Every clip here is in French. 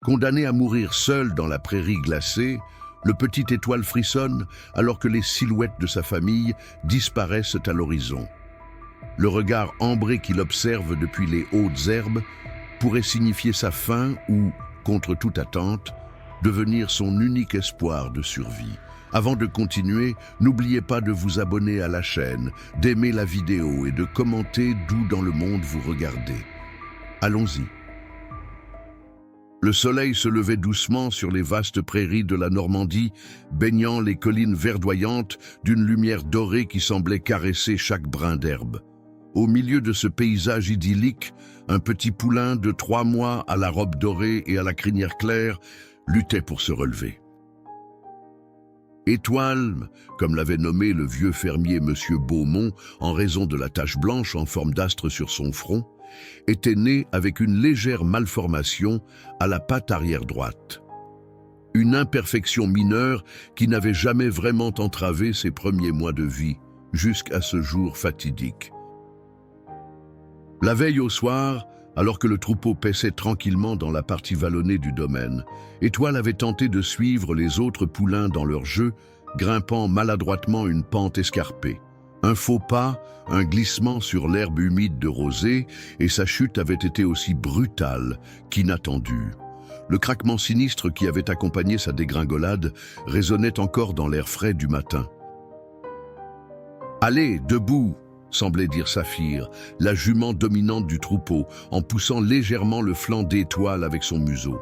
Condamné à mourir seul dans la prairie glacée, le petit Étoile frissonne alors que les silhouettes de sa famille disparaissent à l'horizon. Le regard ambré qu'il observe depuis les hautes herbes pourrait signifier sa fin ou, contre toute attente, devenir son unique espoir de survie. Avant de continuer, n'oubliez pas de vous abonner à la chaîne, d'aimer la vidéo et de commenter d'où dans le monde vous regardez. Allons-y. Le soleil se levait doucement sur les vastes prairies de la Normandie, baignant les collines verdoyantes d'une lumière dorée qui semblait caresser chaque brin d'herbe. Au milieu de ce paysage idyllique, un petit poulain de 3 mois à la robe dorée et à la crinière claire luttait pour se relever. Étoile, comme l'avait nommé le vieux fermier Monsieur Beaumont en raison de la tache blanche en forme d'astre sur son front, était né avec une légère malformation à la patte arrière droite. Une imperfection mineure qui n'avait jamais vraiment entravé ses premiers mois de vie, jusqu'à ce jour fatidique. La veille au soir, alors que le troupeau paissait tranquillement dans la partie vallonnée du domaine, Étoile avait tenté de suivre les autres poulains dans leur jeu, grimpant maladroitement une pente escarpée. Un faux pas, un glissement sur l'herbe humide de rosée, et sa chute avait été aussi brutale qu'inattendue. Le craquement sinistre qui avait accompagné sa dégringolade résonnait encore dans l'air frais du matin. « Allez, debout !» semblait dire Saphir, la jument dominante du troupeau, en poussant légèrement le flanc d'Étoile avec son museau.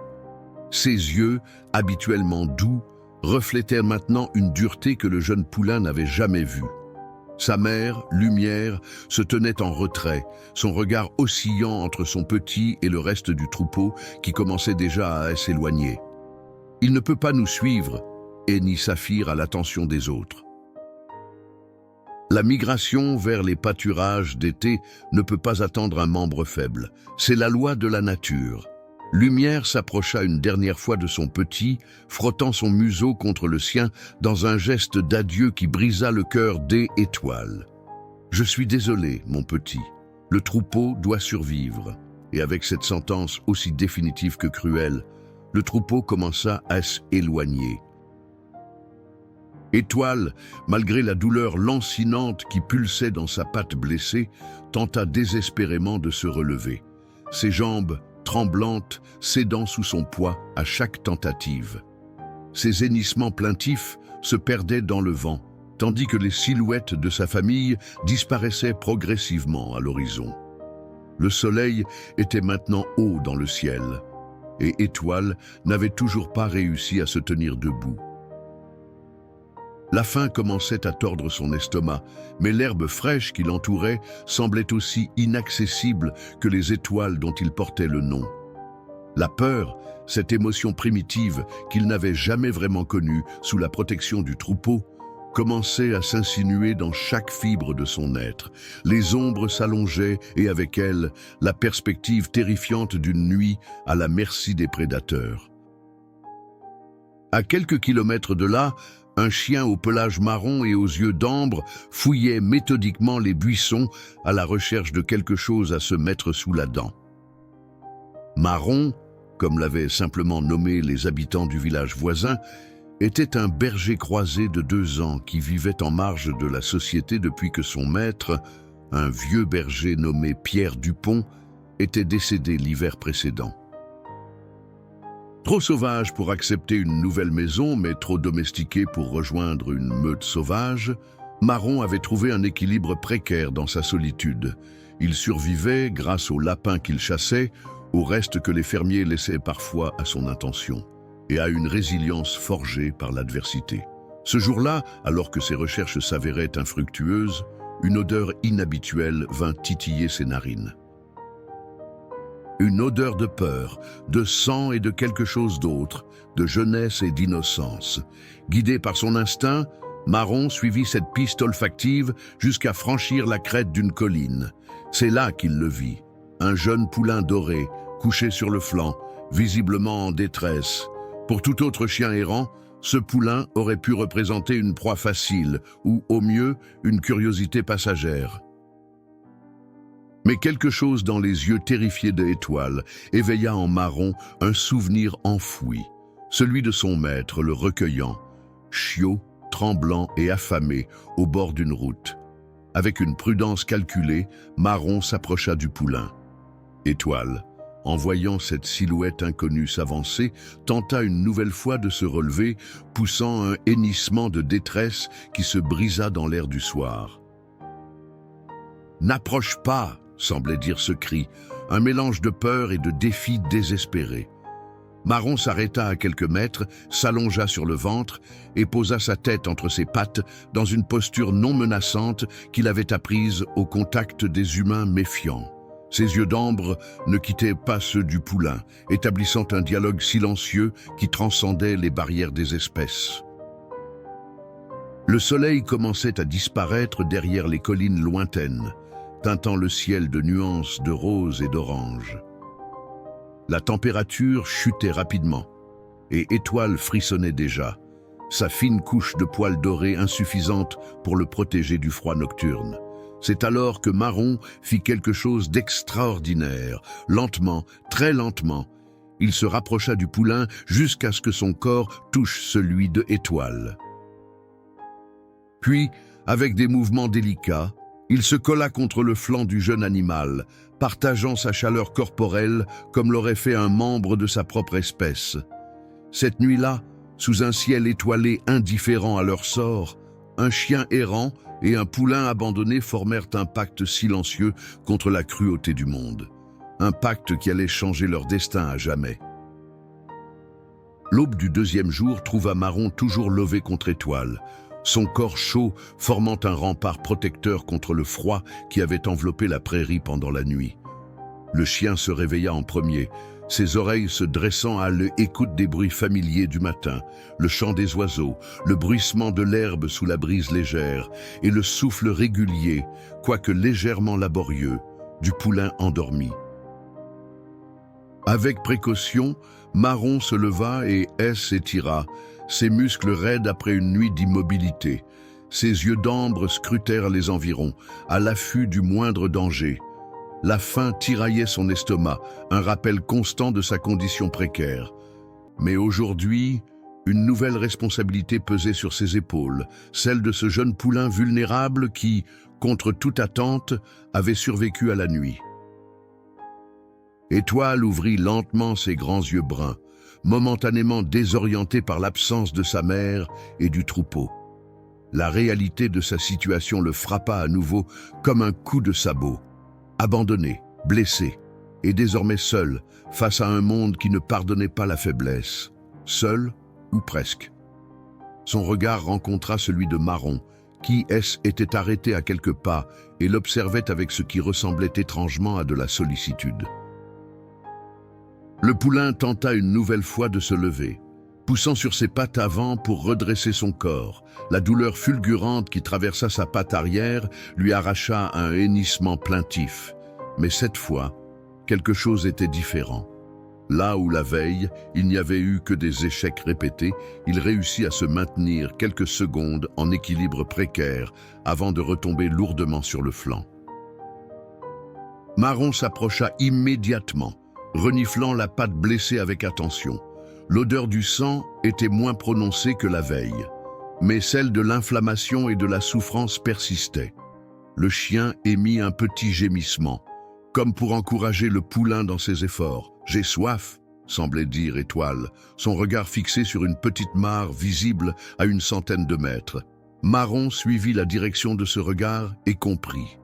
Ses yeux, habituellement doux, reflétaient maintenant une dureté que le jeune poulain n'avait jamais vue. Sa mère, Lumière, se tenait en retrait, son regard oscillant entre son petit et le reste du troupeau qui commençait déjà à s'éloigner. « Il ne peut pas nous suivre », hennit Saphir à l'attention des autres. La migration vers les pâturages d'été ne peut pas attendre un membre faible. C'est la loi de la nature. Lumière s'approcha une dernière fois de son petit, frottant son museau contre le sien dans un geste d'adieu qui brisa le cœur d'Étoile. « Je suis désolé, mon petit. Le troupeau doit survivre. » Et avec cette sentence aussi définitive que cruelle, le troupeau commença à s'éloigner. Étoile, malgré la douleur lancinante qui pulsait dans sa patte blessée, tenta désespérément de se relever. Ses jambes, tremblantes, cédant sous son poids à chaque tentative. Ses hennissements plaintifs se perdaient dans le vent, tandis que les silhouettes de sa famille disparaissaient progressivement à l'horizon. Le soleil était maintenant haut dans le ciel, et Étoile n'avait toujours pas réussi à se tenir debout. La faim commençait à tordre son estomac, mais l'herbe fraîche qui l'entourait semblait aussi inaccessible que les étoiles dont il portait le nom. La peur, cette émotion primitive qu'il n'avait jamais vraiment connue sous la protection du troupeau, commençait à s'insinuer dans chaque fibre de son être. Les ombres s'allongeaient et avec elles, la perspective terrifiante d'une nuit à la merci des prédateurs. À quelques kilomètres de là, un chien au pelage marron et aux yeux d'ambre fouillait méthodiquement les buissons à la recherche de quelque chose à se mettre sous la dent. Marron, comme l'avaient simplement nommé les habitants du village voisin, était un berger croisé de 2 ans qui vivait en marge de la société depuis que son maître, un vieux berger nommé Pierre Dupont, était décédé l'hiver précédent. Trop sauvage pour accepter une nouvelle maison, mais trop domestiqué pour rejoindre une meute sauvage, Marron avait trouvé un équilibre précaire dans sa solitude. Il survivait grâce aux lapins qu'il chassait, au reste que les fermiers laissaient parfois à son intention, et à une résilience forgée par l'adversité. Ce jour-là, alors que ses recherches s'avéraient infructueuses, une odeur inhabituelle vint titiller ses narines. Une odeur de peur, de sang et de quelque chose d'autre, de jeunesse et d'innocence. Guidé par son instinct, Marron suivit cette piste olfactive jusqu'à franchir la crête d'une colline. C'est là qu'il le vit, un jeune poulain doré, couché sur le flanc, visiblement en détresse. Pour tout autre chien errant, ce poulain aurait pu représenter une proie facile ou, au mieux, une curiosité passagère. Mais quelque chose dans les yeux terrifiés de Étoile éveilla en Marron un souvenir enfoui, celui de son maître le recueillant, chiot, tremblant et affamé, au bord d'une route. Avec une prudence calculée, Marron s'approcha du poulain. Étoile, en voyant cette silhouette inconnue s'avancer, tenta une nouvelle fois de se relever, poussant un hennissement de détresse qui se brisa dans l'air du soir. « N'approche pas !» semblait dire ce cri, un mélange de peur et de défi désespéré. Marron s'arrêta à quelques mètres, s'allongea sur le ventre et posa sa tête entre ses pattes dans une posture non menaçante qu'il avait apprise au contact des humains méfiants. Ses yeux d'ambre ne quittaient pas ceux du poulain, établissant un dialogue silencieux qui transcendait les barrières des espèces. Le soleil commençait à disparaître derrière les collines lointaines, teintant le ciel de nuances de rose et d'orange. La température chutait rapidement, et Étoile frissonnait déjà, sa fine couche de poils dorés insuffisante pour le protéger du froid nocturne. C'est alors que Marron fit quelque chose d'extraordinaire. Lentement, très lentement, il se rapprocha du poulain jusqu'à ce que son corps touche celui de Étoile. Puis, avec des mouvements délicats, il se colla contre le flanc du jeune animal, partageant sa chaleur corporelle comme l'aurait fait un membre de sa propre espèce. Cette nuit-là, sous un ciel étoilé indifférent à leur sort, un chien errant et un poulain abandonné formèrent un pacte silencieux contre la cruauté du monde. Un pacte qui allait changer leur destin à jamais. L'aube du deuxième jour trouva Marron toujours levé contre Étoile, son corps chaud formant un rempart protecteur contre le froid qui avait enveloppé la prairie pendant la nuit. Le chien se réveilla en premier, ses oreilles se dressant à l'écoute des bruits familiers du matin, le chant des oiseaux, le bruissement de l'herbe sous la brise légère et le souffle régulier, quoique légèrement laborieux, du poulain endormi. Avec précaution, Marron se leva et s'étira, ses muscles raides après une nuit d'immobilité. Ses yeux d'ambre scrutèrent les environs, à l'affût du moindre danger. La faim tiraillait son estomac, un rappel constant de sa condition précaire. Mais aujourd'hui, une nouvelle responsabilité pesait sur ses épaules, celle de ce jeune poulain vulnérable qui, contre toute attente, avait survécu à la nuit. Étoile ouvrit lentement ses grands yeux bruns, momentanément désorienté par l'absence de sa mère et du troupeau. La réalité de sa situation le frappa à nouveau comme un coup de sabot. Abandonné, blessé, et désormais seul, face à un monde qui ne pardonnait pas la faiblesse. Seul, ou presque. Son regard rencontra celui de Marron, qui était arrêté à quelques pas et l'observait avec ce qui ressemblait étrangement à de la sollicitude. Le poulain tenta une nouvelle fois de se lever, poussant sur ses pattes avant pour redresser son corps. La douleur fulgurante qui traversa sa patte arrière lui arracha un hennissement plaintif. Mais cette fois, quelque chose était différent. Là où la veille, il n'y avait eu que des échecs répétés, il réussit à se maintenir quelques secondes en équilibre précaire avant de retomber lourdement sur le flanc. Marron s'approcha immédiatement, reniflant la patte blessée avec attention. L'odeur du sang était moins prononcée que la veille, mais celle de l'inflammation et de la souffrance persistait. Le chien émit un petit gémissement, comme pour encourager le poulain dans ses efforts. « J'ai soif », semblait dire Étoile, son regard fixé sur une petite mare visible à une centaine de mètres. Marron suivit la direction de ce regard et comprit.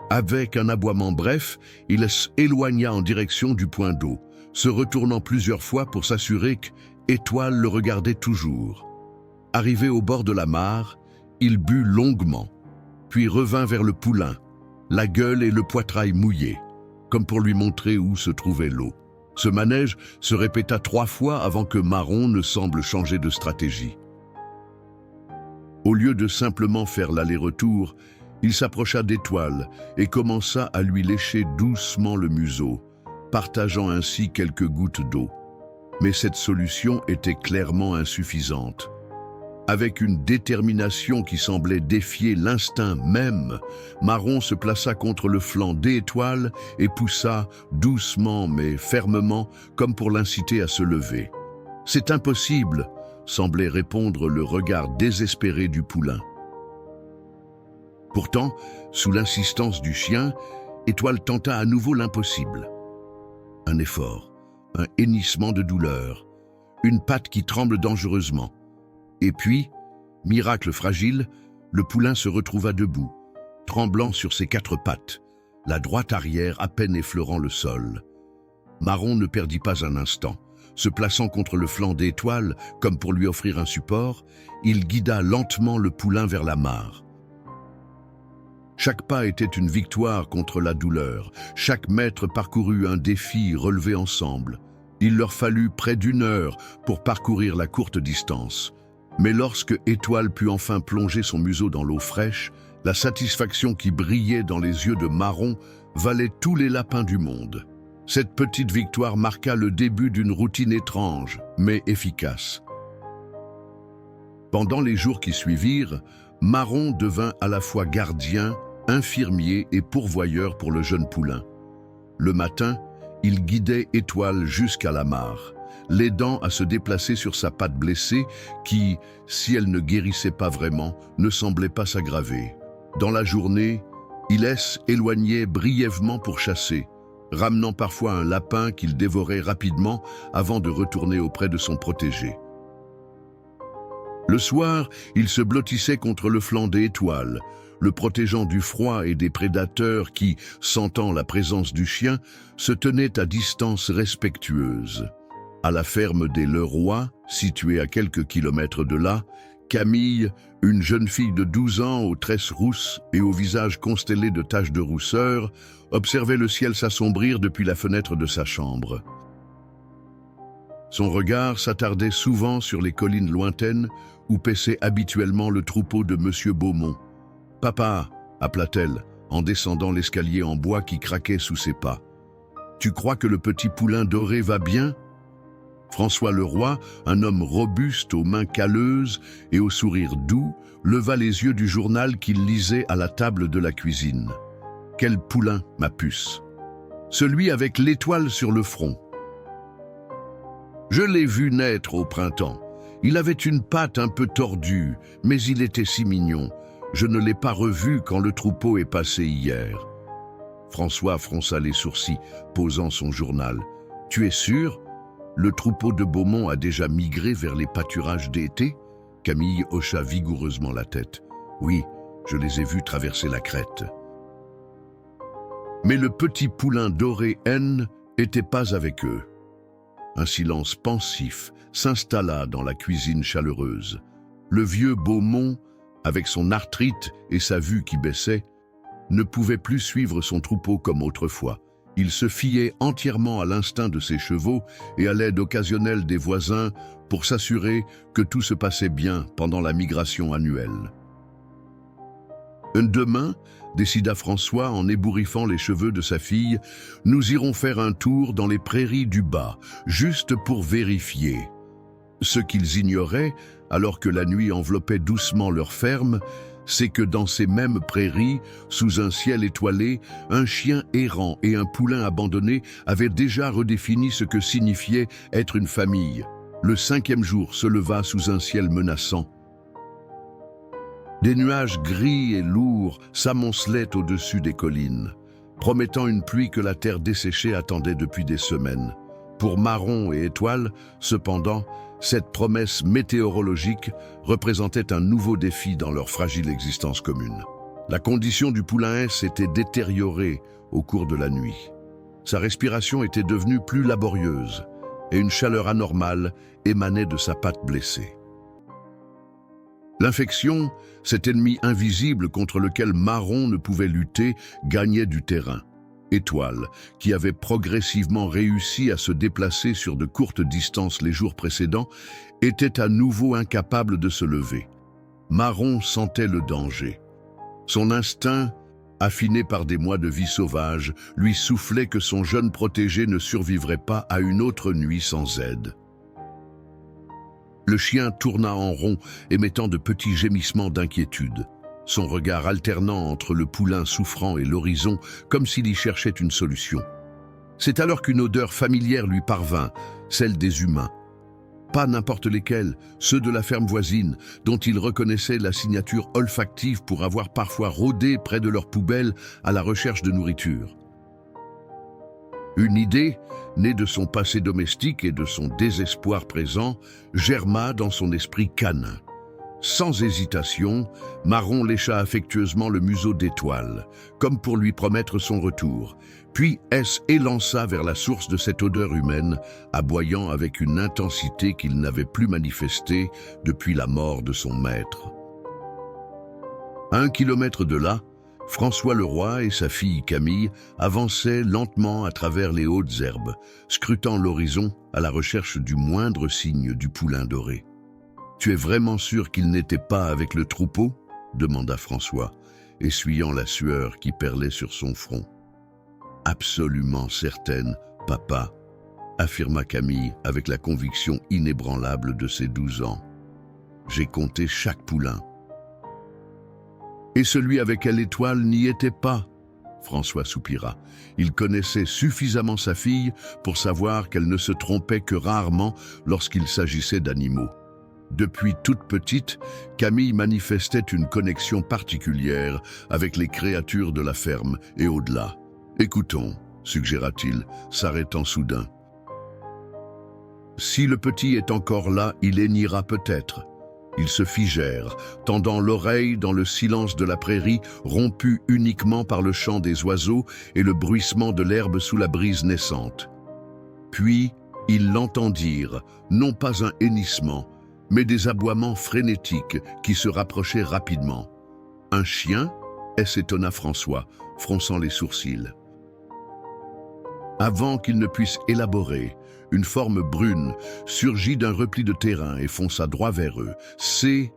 Avec un aboiement bref, il s'éloigna en direction du point d'eau, se retournant plusieurs fois pour s'assurer qu'Étoile le regardait toujours. Arrivé au bord de la mare, il but longuement, puis revint vers le poulain, la gueule et le poitrail mouillés, comme pour lui montrer où se trouvait l'eau. Ce manège se répéta 3 fois avant que Marron ne semble changer de stratégie. Au lieu de simplement faire l'aller-retour, il s'approcha d'Étoile et commença à lui lécher doucement le museau, partageant ainsi quelques gouttes d'eau. Mais cette solution était clairement insuffisante. Avec une détermination qui semblait défier l'instinct même, Marron se plaça contre le flanc d'Étoile et poussa doucement mais fermement comme pour l'inciter à se lever. « C'est impossible !» semblait répondre le regard désespéré du poulain. Pourtant, sous l'insistance du chien, Étoile tenta à nouveau l'impossible. Un effort, un hennissement de douleur, une patte qui tremble dangereusement. Et puis, miracle fragile, le poulain se retrouva debout, tremblant sur ses 4 pattes, la droite arrière à peine effleurant le sol. Marron ne perdit pas un instant. Se plaçant contre le flanc d'Étoile, comme pour lui offrir un support, il guida lentement le poulain vers la mare. Chaque pas était une victoire contre la douleur. Chaque mètre parcourut un défi relevé ensemble. Il leur fallut près d'1 heure pour parcourir la courte distance. Mais lorsque Étoile put enfin plonger son museau dans l'eau fraîche, la satisfaction qui brillait dans les yeux de Marron valait tous les lapins du monde. Cette petite victoire marqua le début d'une routine étrange, mais efficace. Pendant les jours qui suivirent, Marron devint à la fois gardien, infirmier et pourvoyeur pour le jeune poulain. Le matin, il guidait Étoile jusqu'à la mare, l'aidant à se déplacer sur sa patte blessée qui, si elle ne guérissait pas vraiment, ne semblait pas s'aggraver. Dans la journée, il éloignait brièvement pour chasser, ramenant parfois un lapin qu'il dévorait rapidement avant de retourner auprès de son protégé. Le soir, il se blottissait contre le flanc d'Étoile, le protégeant du froid et des prédateurs qui, sentant la présence du chien, se tenaient à distance respectueuse. À la ferme des Leroy, située à quelques kilomètres de là, Camille, une jeune fille de 12 ans aux tresses rousses et au visage constellé de taches de rousseur, observait le ciel s'assombrir depuis la fenêtre de sa chambre. Son regard s'attardait souvent sur les collines lointaines où paissait habituellement le troupeau de Monsieur Beaumont. « Papa !» appela-t-elle, en descendant l'escalier en bois qui craquait sous ses pas. « Tu crois que le petit poulain doré va bien ?» François Leroy, un homme robuste aux mains calleuses et au sourire doux, leva les yeux du journal qu'il lisait à la table de la cuisine. « Quel poulain, ma puce !»« Celui avec l'étoile sur le front. Je l'ai vu naître au printemps. Il avait une patte un peu tordue, mais il était si mignon. Je ne l'ai pas revu quand le troupeau est passé hier. » François fronça les sourcils, posant son journal. « Tu es sûr ? Le troupeau de Beaumont a déjà migré vers les pâturages d'été ?» Camille hocha vigoureusement la tête. « Oui, je les ai vus traverser la crête. » Mais le petit poulain doré N n'était pas avec eux. Un silence pensif s'installa dans la cuisine chaleureuse. Le vieux Beaumont, avec son arthrite et sa vue qui baissait, ne pouvait plus suivre son troupeau comme autrefois. Il se fiait entièrement à l'instinct de ses chevaux et à l'aide occasionnelle des voisins pour s'assurer que tout se passait bien pendant la migration annuelle. Demain, décida François en ébouriffant les cheveux de sa fille, nous irons faire un tour dans les prairies du Bas, juste pour vérifier. Ce qu'ils ignoraient, alors que la nuit enveloppait doucement leur ferme, c'est que dans ces mêmes prairies, sous un ciel étoilé, un chien errant et un poulain abandonné avaient déjà redéfini ce que signifiait être une famille. Le 5e jour se leva sous un ciel menaçant. Des nuages gris et lourds s'amoncelaient au-dessus des collines, promettant une pluie que la terre desséchée attendait depuis des semaines. Pour Marron et Étoile, cependant, cette promesse météorologique représentait un nouveau défi dans leur fragile existence commune. La condition du poulain s'était détériorée au cours de la nuit. Sa respiration était devenue plus laborieuse et une chaleur anormale émanait de sa patte blessée. L'infection, cet ennemi invisible contre lequel Marron ne pouvait lutter, gagnait du terrain. Étoile, qui avait progressivement réussi à se déplacer sur de courtes distances les jours précédents, était à nouveau incapable de se lever. Marron sentait le danger. Son instinct, affiné par des mois de vie sauvage, lui soufflait que son jeune protégé ne survivrait pas à une autre nuit sans aide. Le chien tourna en rond, émettant de petits gémissements d'inquiétude, son regard alternant entre le poulain souffrant et l'horizon, comme s'il y cherchait une solution. C'est alors qu'une odeur familière lui parvint, celle des humains. Pas n'importe lesquels, ceux de la ferme voisine, dont il reconnaissait la signature olfactive pour avoir parfois rôdé près de leur poubelle à la recherche de nourriture. Une idée, née de son passé domestique et de son désespoir présent, germa dans son esprit canin. Sans hésitation, Marron lécha affectueusement le museau d'Étoile, comme pour lui promettre son retour, puis élança vers la source de cette odeur humaine, aboyant avec une intensité qu'il n'avait plus manifestée depuis la mort de son maître. À 1 kilomètre de là, François Leroy et sa fille Camille avançaient lentement à travers les hautes herbes, scrutant l'horizon à la recherche du moindre signe du poulain doré. « Tu es vraiment sûr qu'il n'était pas avec le troupeau ?» demanda François, essuyant la sueur qui perlait sur son front. « Absolument certaine, papa », affirma Camille avec la conviction inébranlable de ses 12 ans. « J'ai compté chaque poulain. » « Et celui avec l'Étoile n'y était pas ?» François soupira. Il connaissait suffisamment sa fille pour savoir qu'elle ne se trompait que rarement lorsqu'il s'agissait d'animaux. Depuis toute petite, Camille manifestait une connexion particulière avec les créatures de la ferme et au-delà. « Écoutons », suggéra-t-il, s'arrêtant soudain. « Si le petit est encore là, il hennira peut-être. » Ils se figèrent, tendant l'oreille dans le silence de la prairie, rompu uniquement par le chant des oiseaux et le bruissement de l'herbe sous la brise naissante. Puis, ils l'entendirent, non pas un hennissement, mais des aboiements frénétiques qui se rapprochaient rapidement. « Un chien ?» s'étonna François, fronçant les sourcils. Avant qu'il ne puisse élaborer, une forme brune surgit d'un repli de terrain et fonça droit vers eux.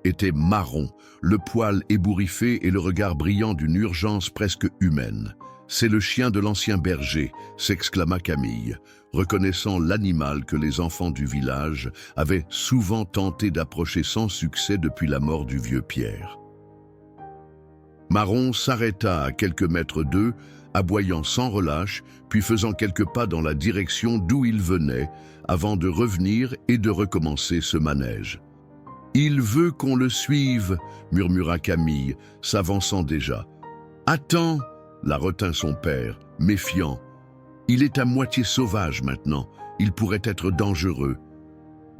Était Marron, le poil ébouriffé et le regard brillant d'une urgence presque humaine. « C'est le chien de l'ancien berger », s'exclama Camille, reconnaissant l'animal que les enfants du village avaient souvent tenté d'approcher sans succès depuis la mort du vieux Pierre. Marron s'arrêta à quelques mètres d'eux, aboyant sans relâche, puis faisant quelques pas dans la direction d'où il venait, avant de revenir et de recommencer ce manège. « Il veut qu'on le suive », murmura Camille, s'avançant déjà. « Attends !» la retint son père, méfiant. « Il est à moitié sauvage maintenant, il pourrait être dangereux. »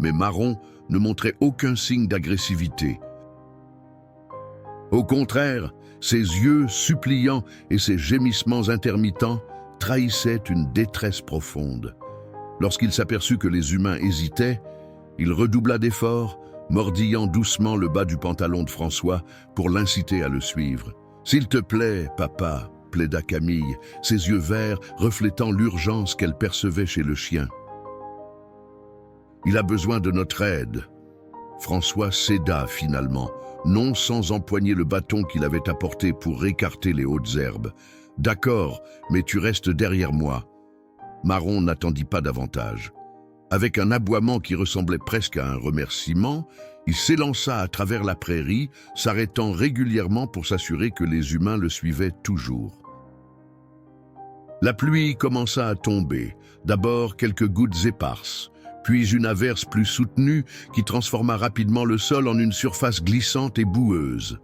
Mais Marron ne montrait aucun signe d'agressivité. Au contraire, ses yeux suppliants et ses gémissements intermittents trahissaient une détresse profonde. Lorsqu'il s'aperçut que les humains hésitaient, il redoubla d'efforts, mordillant doucement le bas du pantalon de François pour l'inciter à le suivre. « S'il te plaît, papa », plaida Camille, ses yeux verts reflétant l'urgence qu'elle percevait chez le chien. « Il a besoin de notre aide. » François céda finalement, non sans empoigner le bâton qu'il avait apporté pour écarter les hautes herbes. « D'accord, mais tu restes derrière moi. » Marron n'attendit pas davantage. Avec un aboiement qui ressemblait presque à un remerciement, il s'élança à travers la prairie, s'arrêtant régulièrement pour s'assurer que les humains le suivaient toujours. La pluie commença à tomber, d'abord quelques gouttes éparses, puis une averse plus soutenue qui transforma rapidement le sol en une surface glissante et boueuse.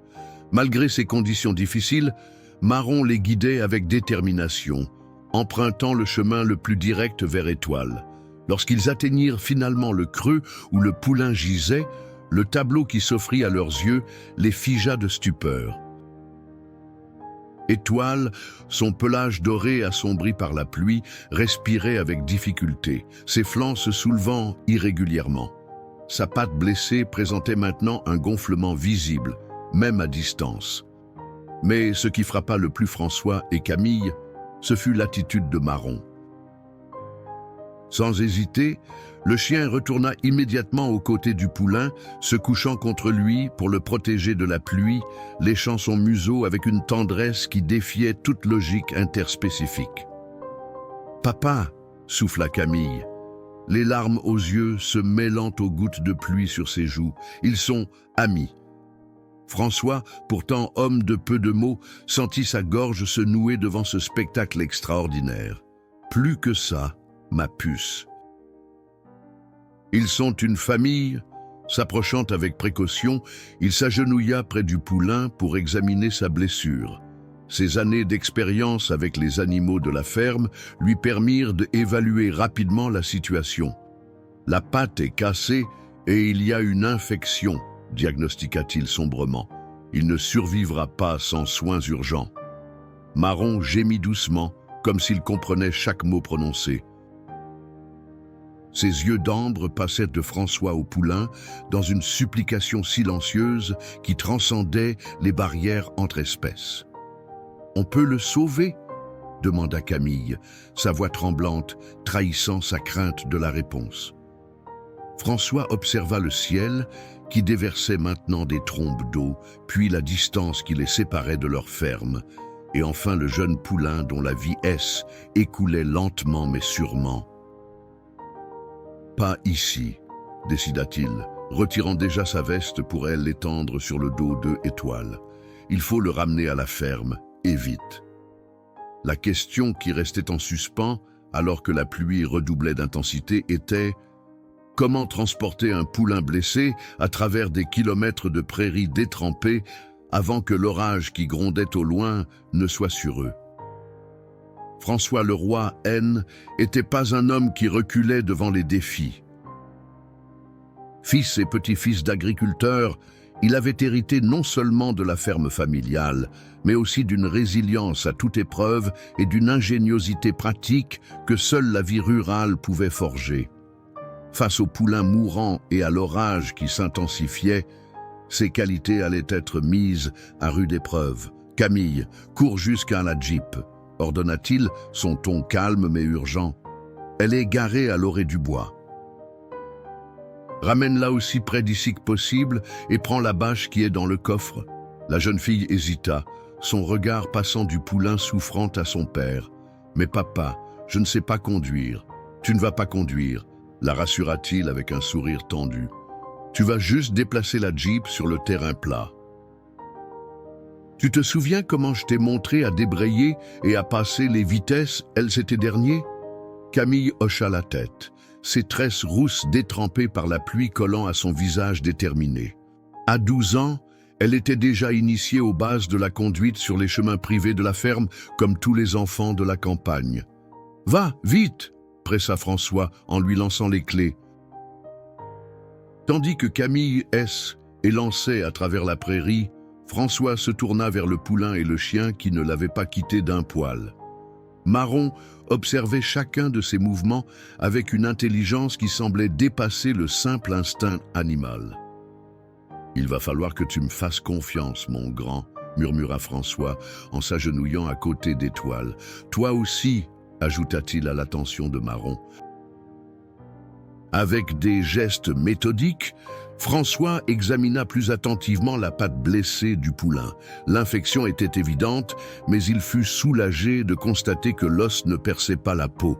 Malgré ces conditions difficiles, Marron les guidait avec détermination, empruntant le chemin le plus direct vers Étoile. Lorsqu'ils atteignirent finalement le creux où le poulain gisait, le tableau qui s'offrit à leurs yeux les figea de stupeur. Étoile, son pelage doré assombri par la pluie, respirait avec difficulté, ses flancs se soulevant irrégulièrement. Sa patte blessée présentait maintenant un gonflement visible, même à distance. Mais ce qui frappa le plus François et Camille, ce fut l'attitude de Marron. Sans hésiter, le chien retourna immédiatement aux côtés du poulain, se couchant contre lui pour le protéger de la pluie, léchant son museau avec une tendresse qui défiait toute logique interspécifique. « Papa !» souffla Camille. les larmes aux yeux se mêlant aux gouttes de pluie sur ses joues. Ils sont amis. François, pourtant homme de peu de mots, sentit sa gorge se nouer devant ce spectacle extraordinaire. Plus que ça, ma puce. Ils sont une famille. S'approchant avec précaution, il s'agenouilla près du poulain pour examiner sa blessure. Ses années d'expérience avec les animaux de la ferme lui permirent d'évaluer rapidement la situation. La patte est cassée et il y a une infection, diagnostiqua-t-il sombrement. Il ne survivra pas sans soins urgents. Marron gémit doucement, comme s'il comprenait chaque mot prononcé. Ses yeux d'ambre passèrent de François au poulain dans une supplication silencieuse qui transcendait les barrières entre espèces. « On peut le sauver ?» demanda Camille, sa voix tremblante, trahissant sa crainte de la réponse. François observa le ciel, qui déversait maintenant des trombes d'eau, puis la distance qui les séparait de leur ferme, et enfin le jeune poulain dont la vie écoulait lentement mais sûrement. « Pas ici », décida-t-il, retirant déjà sa veste pour elle l'étendre sur le dos de Étoile. « Il faut le ramener à la ferme, et vite. » La question qui restait en suspens, alors que la pluie redoublait d'intensité, était « Comment transporter un poulain blessé à travers des kilomètres de prairies détrempées avant que l'orage qui grondait au loin ne soit sur eux ?» François Leroy, N, n'était pas un homme qui reculait devant les défis. Fils et petit-fils d'agriculteurs, il avait hérité non seulement de la ferme familiale, mais aussi d'une résilience à toute épreuve et d'une ingéniosité pratique que seule la vie rurale pouvait forger. Face au poulain mourant et à l'orage qui s'intensifiait, ses qualités allaient être mises à rude épreuve. « Camille, cours jusqu'à la Jeep », ordonna-t-il, son ton calme mais urgent. « Elle est garée à l'orée du bois. Ramène-la aussi près d'ici que possible et prends la bâche qui est dans le coffre. » La jeune fille hésita, son regard passant du poulain souffrant à son père. « Mais papa, je ne sais pas conduire. »« Tu ne vas pas conduire, » la rassura-t-il avec un sourire tendu. « Tu vas juste déplacer la Jeep sur le terrain plat. » Tu te souviens comment je t'ai montré à débrayer et à passer les vitesses, cet dernier ? Camille hocha la tête, ses tresses rousses détrempées par la pluie collant à son visage déterminé. À 12 ans, elle était déjà initiée aux bases de la conduite sur les chemins privés de la ferme, comme tous les enfants de la campagne. « Va, vite !» pressa François en lui lançant les clés. Tandis que Camille élançait à travers la prairie, François se tourna vers le poulain et le chien qui ne l'avaient pas quitté d'un poil. Marron observait chacun de ses mouvements avec une intelligence qui semblait dépasser le simple instinct animal. « Il va falloir que tu me fasses confiance, mon grand, » murmura François en s'agenouillant à côté d'Étoile. « Toi aussi, » ajouta-t-il à l'attention de Marron. Avec des gestes méthodiques, François examina plus attentivement la patte blessée du poulain. L'infection était évidente, mais il fut soulagé de constater que l'os ne perçait pas la peau.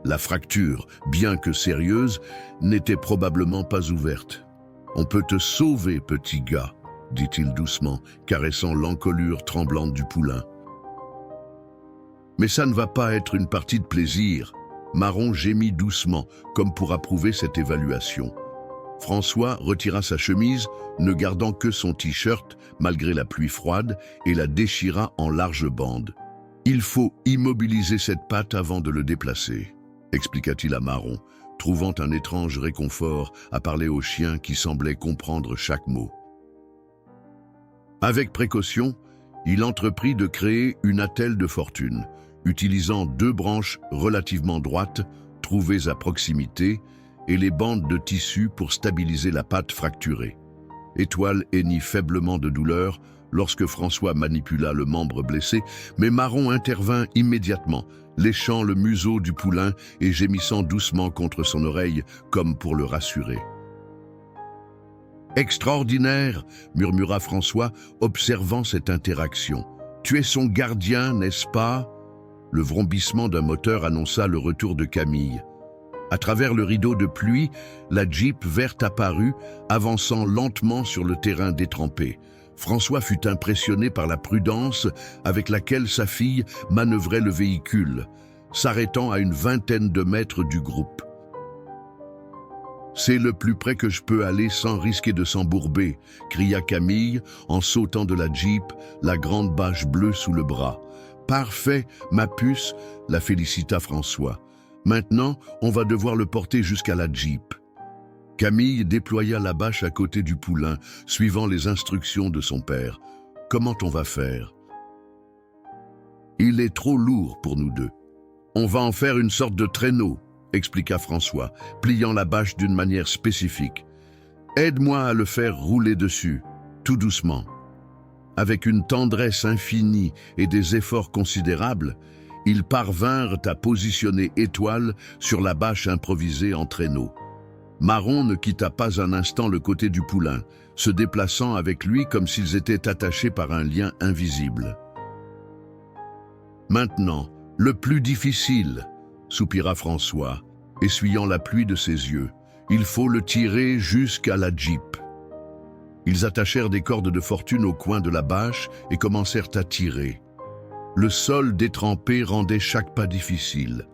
La fracture, bien que sérieuse, n'était probablement pas ouverte. « On peut te sauver, petit gars », dit-il doucement, caressant l'encolure tremblante du poulain. « Mais ça ne va pas être une partie de plaisir. » Marron gémit doucement, comme pour approuver cette évaluation. François retira sa chemise, ne gardant que son t-shirt, malgré la pluie froide, et la déchira en larges bandes. « Il faut immobiliser cette patte avant de le déplacer », expliqua-t-il à Marron, trouvant un étrange réconfort à parler au chien qui semblait comprendre chaque mot. Avec précaution, il entreprit de créer une attelle de fortune, utilisant 2 branches relativement droites, trouvées à proximité, et les bandes de tissu pour stabiliser la patte fracturée. Étoile hennit faiblement de douleur lorsque François manipula le membre blessé, mais Marron intervint immédiatement, léchant le museau du poulain et gémissant doucement contre son oreille, comme pour le rassurer. « Extraordinaire !» murmura François, observant cette interaction. « Tu es son gardien, n'est-ce pas ?» Le vrombissement d'un moteur annonça le retour de Camille. À travers le rideau de pluie, la Jeep verte apparut, avançant lentement sur le terrain détrempé. François fut impressionné par la prudence avec laquelle sa fille manœuvrait le véhicule, s'arrêtant à une vingtaine de mètres du groupe. « C'est le plus près que je peux aller sans risquer de s'embourber », cria Camille en sautant de la Jeep, la grande bâche bleue sous le bras. « Parfait, ma puce », la félicita François. « Maintenant, on va devoir le porter jusqu'à la Jeep. » Camille déploya la bâche à côté du poulain, suivant les instructions de son père. « Comment on va faire ?»« Il est trop lourd pour nous deux. On va en faire une sorte de traîneau, » expliqua François, pliant la bâche d'une manière spécifique. « Aide-moi à le faire rouler dessus, tout doucement. » Avec une tendresse infinie et des efforts considérables, ils parvinrent à positionner Étoile sur la bâche improvisée en traîneau. Marron ne quitta pas un instant le côté du poulain, se déplaçant avec lui comme s'ils étaient attachés par un lien invisible. « Maintenant, le plus difficile, » soupira François, essuyant la pluie de ses yeux. « Il faut le tirer jusqu'à la Jeep. » Ils attachèrent des cordes de fortune au coin de la bâche et commencèrent à tirer. Le sol détrempé rendait chaque pas difficile,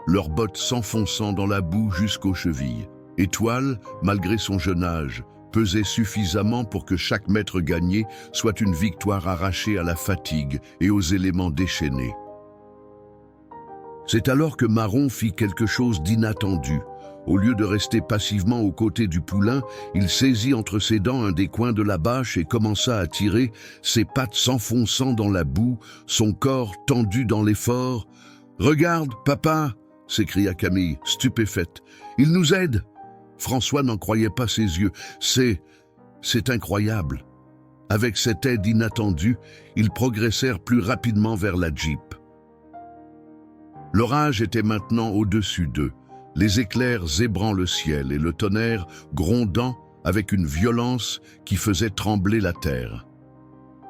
leurs bottes s'enfonçant dans la boue jusqu'aux chevilles. Étoile, malgré son jeune âge, pesait suffisamment pour que chaque mètre gagné soit une victoire arrachée à la fatigue et aux éléments déchaînés. C'est alors que Marron fit quelque chose d'inattendu. Au lieu de rester passivement aux côtés du poulain, il saisit entre ses dents un des coins de la bâche et commença à tirer, ses pattes s'enfonçant dans la boue, son corps tendu dans l'effort. « Regarde, papa !» s'écria Camille, stupéfaite. « Il nous aide !» François n'en croyait pas ses yeux. « C'est incroyable !» Avec cette aide inattendue, ils progressèrent plus rapidement vers la Jeep. L'orage était maintenant au-dessus d'eux, les éclairs zébrant le ciel et le tonnerre grondant avec une violence qui faisait trembler la terre.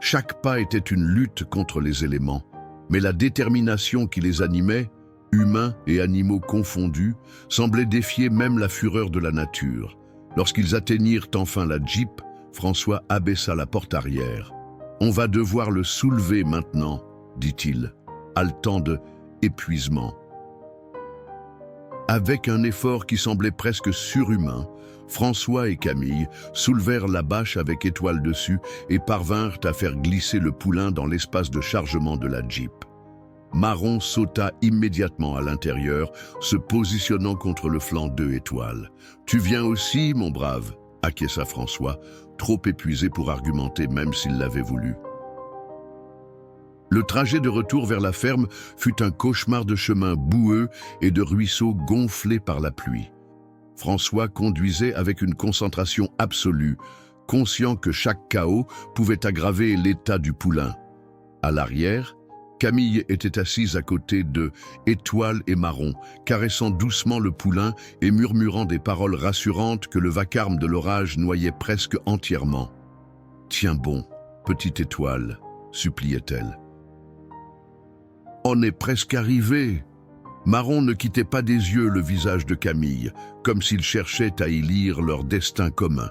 Chaque pas était une lutte contre les éléments, mais la détermination qui les animait, humains et animaux confondus, semblait défier même la fureur de la nature. Lorsqu'ils atteignirent enfin la Jeep, François abaissa la porte arrière. « On va devoir le soulever maintenant, » dit-il, haletant de épuisement. Avec un effort qui semblait presque surhumain, François et Camille soulevèrent la bâche avec Étoile dessus et parvinrent à faire glisser le poulain dans l'espace de chargement de la Jeep. Marron sauta immédiatement à l'intérieur, se positionnant contre le flanc de Étoile. « Tu viens aussi, mon brave ?» acquiesça François, trop épuisé pour argumenter même s'il l'avait voulu. Le trajet de retour vers la ferme fut un cauchemar de chemins boueux et de ruisseaux gonflés par la pluie. François conduisait avec une concentration absolue, conscient que chaque chaos pouvait aggraver l'état du poulain. À l'arrière, Camille était assise à côté de Étoile et Marron, caressant doucement le poulain et murmurant des paroles rassurantes que le vacarme de l'orage noyait presque entièrement. « Tiens bon, petite Étoile », suppliait-elle. « On est presque arrivé !» Marron ne quittait pas des yeux le visage de Camille, comme s'il cherchait à y lire leur destin commun.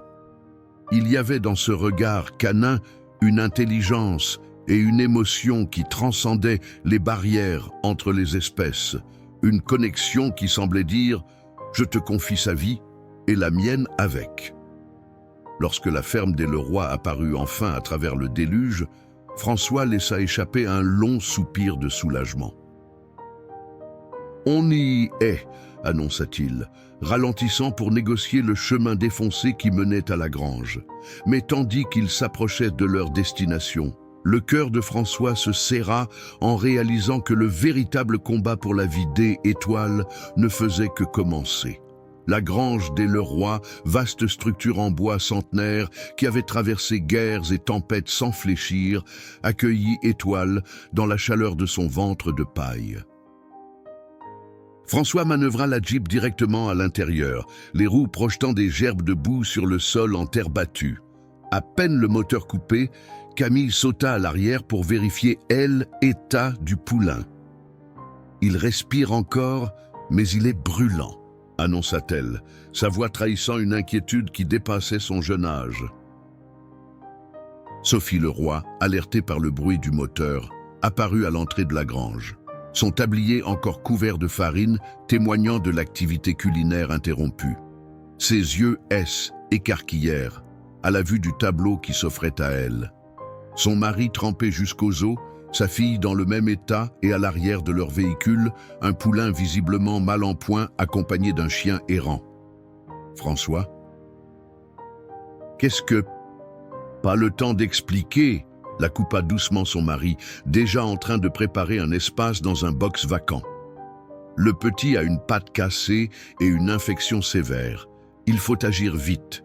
Il y avait dans ce regard canin une intelligence et une émotion qui transcendaient les barrières entre les espèces, une connexion qui semblait dire « Je te confie sa vie et la mienne avec ». Lorsque la ferme des Leroy apparut enfin à travers le déluge, François laissa échapper un long soupir de soulagement. « On y est », annonça-t-il, ralentissant pour négocier le chemin défoncé qui menait à la grange. Mais tandis qu'ils s'approchaient de leur destination, le cœur de François se serra en réalisant que le véritable combat pour la vie d'Étoile ne faisait que commencer. La grange des Leroy, vaste structure en bois centenaire qui avait traversé guerres et tempêtes sans fléchir, accueillit Étoile dans la chaleur de son ventre de paille. François manœuvra la Jeep directement à l'intérieur, les roues projetant des gerbes de boue sur le sol en terre battue. À peine le moteur coupé, Camille sauta à l'arrière pour vérifier l'état du poulain. Il respire encore, mais il est brûlant. annonça-t-elle, sa voix trahissant une inquiétude qui dépassait son jeune âge. Sophie Leroy, alertée par le bruit du moteur, apparut à l'entrée de la grange. Son tablier encore couvert de farine, témoignant de l'activité culinaire interrompue. Ses yeux écarquillèrent à la vue du tableau qui s'offrait à elle. Son mari trempé jusqu'aux os, sa fille dans le même état et à l'arrière de leur véhicule, un poulain visiblement mal en point accompagné d'un chien errant. François? Qu'est-ce que... Pas le temps d'expliquer, la coupa doucement son mari, déjà en train de préparer un espace dans un box vacant. Le petit a une patte cassée et une infection sévère. Il faut agir vite.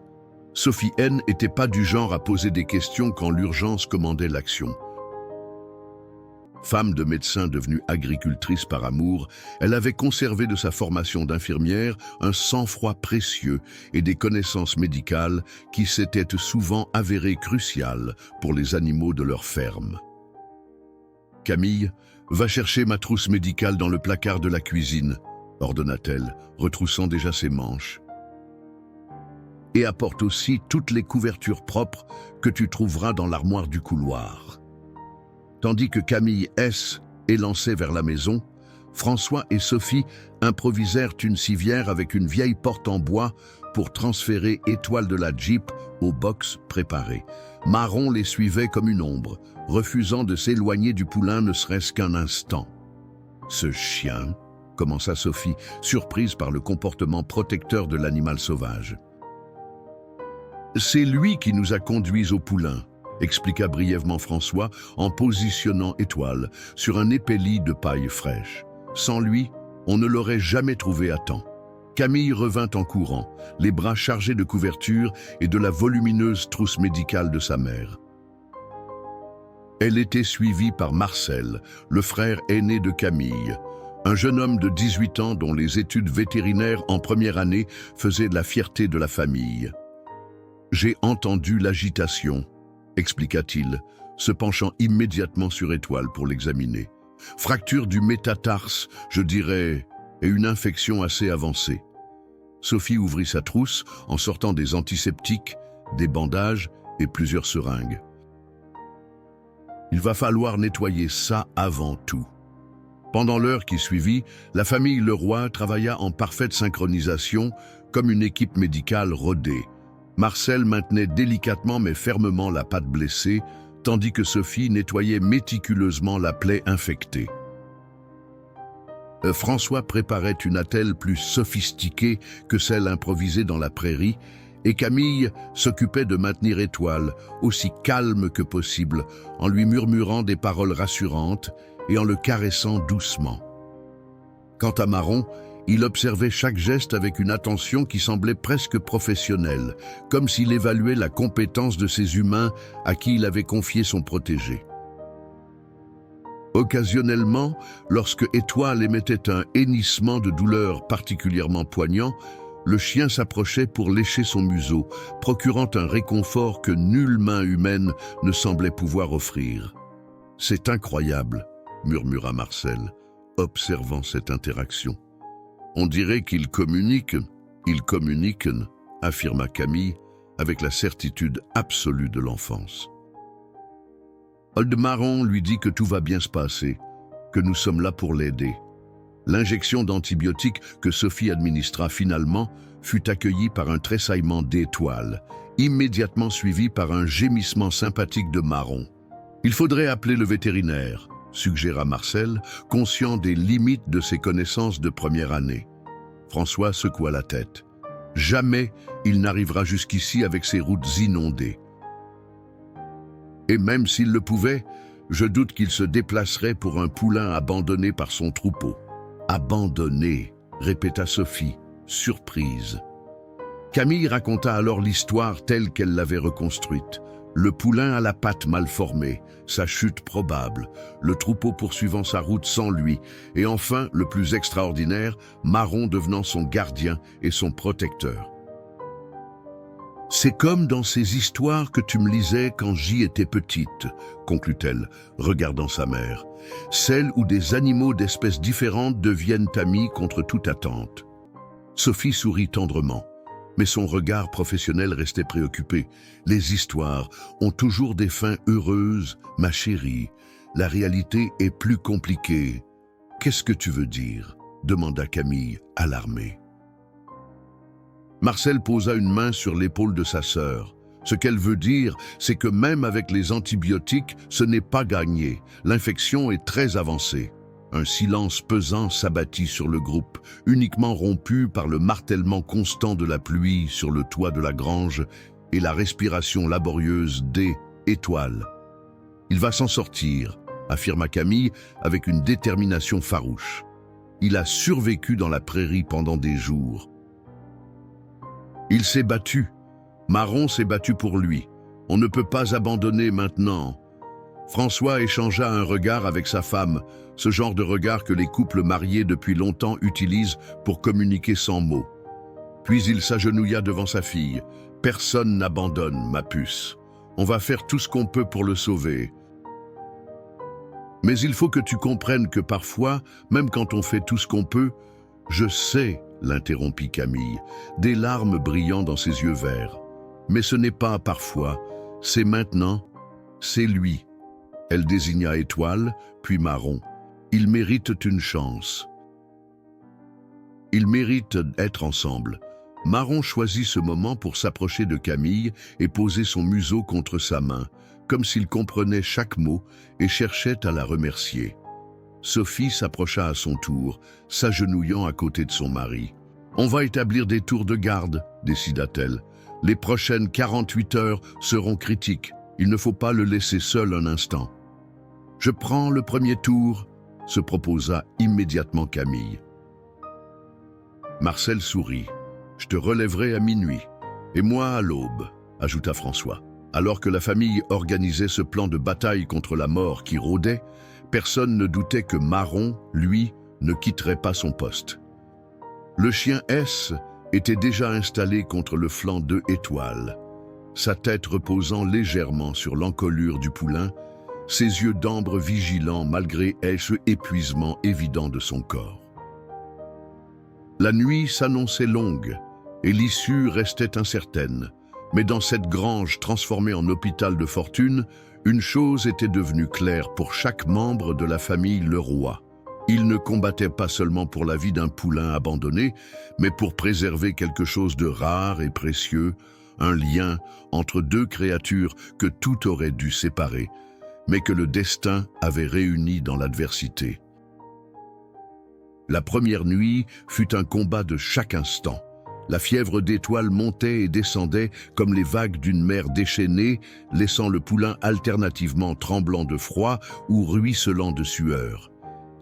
Sophie N n'était pas du genre à poser des questions quand l'urgence commandait l'action. Femme de médecin devenue agricultrice par amour, elle avait conservé de sa formation d'infirmière un sang-froid précieux et des connaissances médicales qui s'étaient souvent avérées cruciales pour les animaux de leur ferme. Camille, va chercher ma trousse médicale dans le placard de la cuisine, ordonna-t-elle, retroussant déjà ses manches. Et apporte aussi toutes les couvertures propres que tu trouveras dans l'armoire du couloir. Tandis que Camille élançait vers la maison, François et Sophie improvisèrent une civière avec une vieille porte en bois pour transférer Étoile de la Jeep au box préparé. Marron les suivait comme une ombre, refusant de s'éloigner du poulain ne serait-ce qu'un instant. « Ce chien », commença Sophie, surprise par le comportement protecteur de l'animal sauvage. « C'est lui qui nous a conduits au poulain », expliqua brièvement François en positionnant Étoile sur un épais lit de paille fraîche. Sans lui, on ne l'aurait jamais trouvé à temps. Camille revint en courant, les bras chargés de couvertures et de la volumineuse trousse médicale de sa mère. Elle était suivie par Marcel, le frère aîné de Camille, un jeune homme de 18 ans dont les études vétérinaires en première année faisaient la fierté de la famille. « J'ai entendu l'agitation », expliqua-t-il, se penchant immédiatement sur Étoile pour l'examiner. « Fracture du métatarse, je dirais, et une infection assez avancée. » Sophie ouvrit sa trousse en sortant des antiseptiques, des bandages et plusieurs seringues. « Il va falloir nettoyer ça avant tout. » Pendant l'heure qui suivit, la famille Leroy travailla en parfaite synchronisation comme une équipe médicale rodée. Marcel maintenait délicatement mais fermement la patte blessée, tandis que Sophie nettoyait méticuleusement la plaie infectée. François préparait une attelle plus sophistiquée que celle improvisée dans la prairie, et Camille s'occupait de maintenir Étoile, aussi calme que possible, en lui murmurant des paroles rassurantes et en le caressant doucement. Quant à Marron, il observait chaque geste avec une attention qui semblait presque professionnelle, comme s'il évaluait la compétence de ces humains à qui il avait confié son protégé. Occasionnellement, lorsque Étoile émettait un hennissement de douleur particulièrement poignant, le chien s'approchait pour lécher son museau, procurant un réconfort que nulle main humaine ne semblait pouvoir offrir. « C'est incroyable », murmura Marcel, observant cette interaction. « On dirait qu'ils communiquent, affirma Camille avec la certitude absolue de l'enfance. Old Marron lui dit que tout va bien se passer, que nous sommes là pour l'aider. L'injection d'antibiotiques que Sophie administra finalement fut accueillie par un tressaillement d'Étoile, immédiatement suivi par un gémissement sympathique de Marron. « Il faudrait appeler le vétérinaire », suggéra Marcel, conscient des limites de ses connaissances de première année. François secoua la tête. Jamais il n'arrivera jusqu'ici avec ses routes inondées. Et même s'il le pouvait, je doute qu'il se déplacerait pour un poulain abandonné par son troupeau. « Abandonné », répéta Sophie, surprise. Camille raconta alors l'histoire telle qu'elle l'avait reconstruite. Le poulain à la patte mal formée, sa chute probable, le troupeau poursuivant sa route sans lui, et enfin, le plus extraordinaire, Marron devenant son gardien et son protecteur. « C'est comme dans ces histoires que tu me lisais quand j'y étais petite, » conclut-elle, regardant sa mère. « Celles où des animaux d'espèces différentes deviennent amis contre toute attente. » Sophie sourit tendrement, mais son regard professionnel restait préoccupé. Les histoires ont toujours des fins heureuses, ma chérie. La réalité est plus compliquée. Qu'est-ce que tu veux dire? Demanda Camille, alarmée. Marcel posa une main sur l'épaule de sa sœur. Ce qu'elle veut dire, c'est que même avec les antibiotiques, ce n'est pas gagné. L'infection est très avancée. Un silence pesant s'abattit sur le groupe, uniquement rompu par le martèlement constant de la pluie sur le toit de la grange et la respiration laborieuse des étoiles. « Il va s'en sortir », affirma Camille avec une détermination farouche. Il a survécu dans la prairie pendant des jours. Il s'est battu. Marron s'est battu pour lui. On ne peut pas abandonner maintenant. François échangea un regard avec sa femme, ce genre de regard que les couples mariés depuis longtemps utilisent pour communiquer sans mots. Puis il s'agenouilla devant sa fille. « Personne n'abandonne, ma puce. On va faire tout ce qu'on peut pour le sauver. Mais il faut que tu comprennes que parfois, même quand on fait tout ce qu'on peut, je sais, l'interrompit Camille, des larmes brillant dans ses yeux verts. Mais ce n'est pas parfois, c'est maintenant, c'est lui. Elle désigna Étoile, puis Marron. Ils méritent une chance. Ils méritent d'être ensemble. Marron choisit ce moment pour s'approcher de Camille et poser son museau contre sa main, comme s'il comprenait chaque mot et cherchait à la remercier. Sophie s'approcha à son tour, s'agenouillant à côté de son mari. « On va établir des tours de garde », décida-t-elle. « Les prochaines 48 heures seront critiques. Il ne faut pas le laisser seul un instant. »« Je prends le premier tour », se proposa immédiatement Camille. Marcel sourit. « Je te relèverai à minuit. Et moi à l'aube », ajouta François. Alors que la famille organisait ce plan de bataille contre la mort qui rôdait, personne ne doutait que Marron, lui, ne quitterait pas son poste. Le chien S était déjà installé contre le flanc de Étoile, sa tête reposant légèrement sur l'encolure du poulain, ses yeux d'ambre vigilants malgré ce épuisement évident de son corps. La nuit s'annonçait longue et l'issue restait incertaine. Mais dans cette grange transformée en hôpital de fortune, une chose était devenue claire pour chaque membre de la famille Leroy. Ils ne combattaient pas seulement pour la vie d'un poulain abandonné, mais pour préserver quelque chose de rare et précieux, un lien entre deux créatures que tout aurait dû séparer, mais que le destin avait réuni dans l'adversité. La première nuit fut un combat de chaque instant. La fièvre d'Étoile montait et descendait comme les vagues d'une mer déchaînée, laissant le poulain alternativement tremblant de froid ou ruisselant de sueur.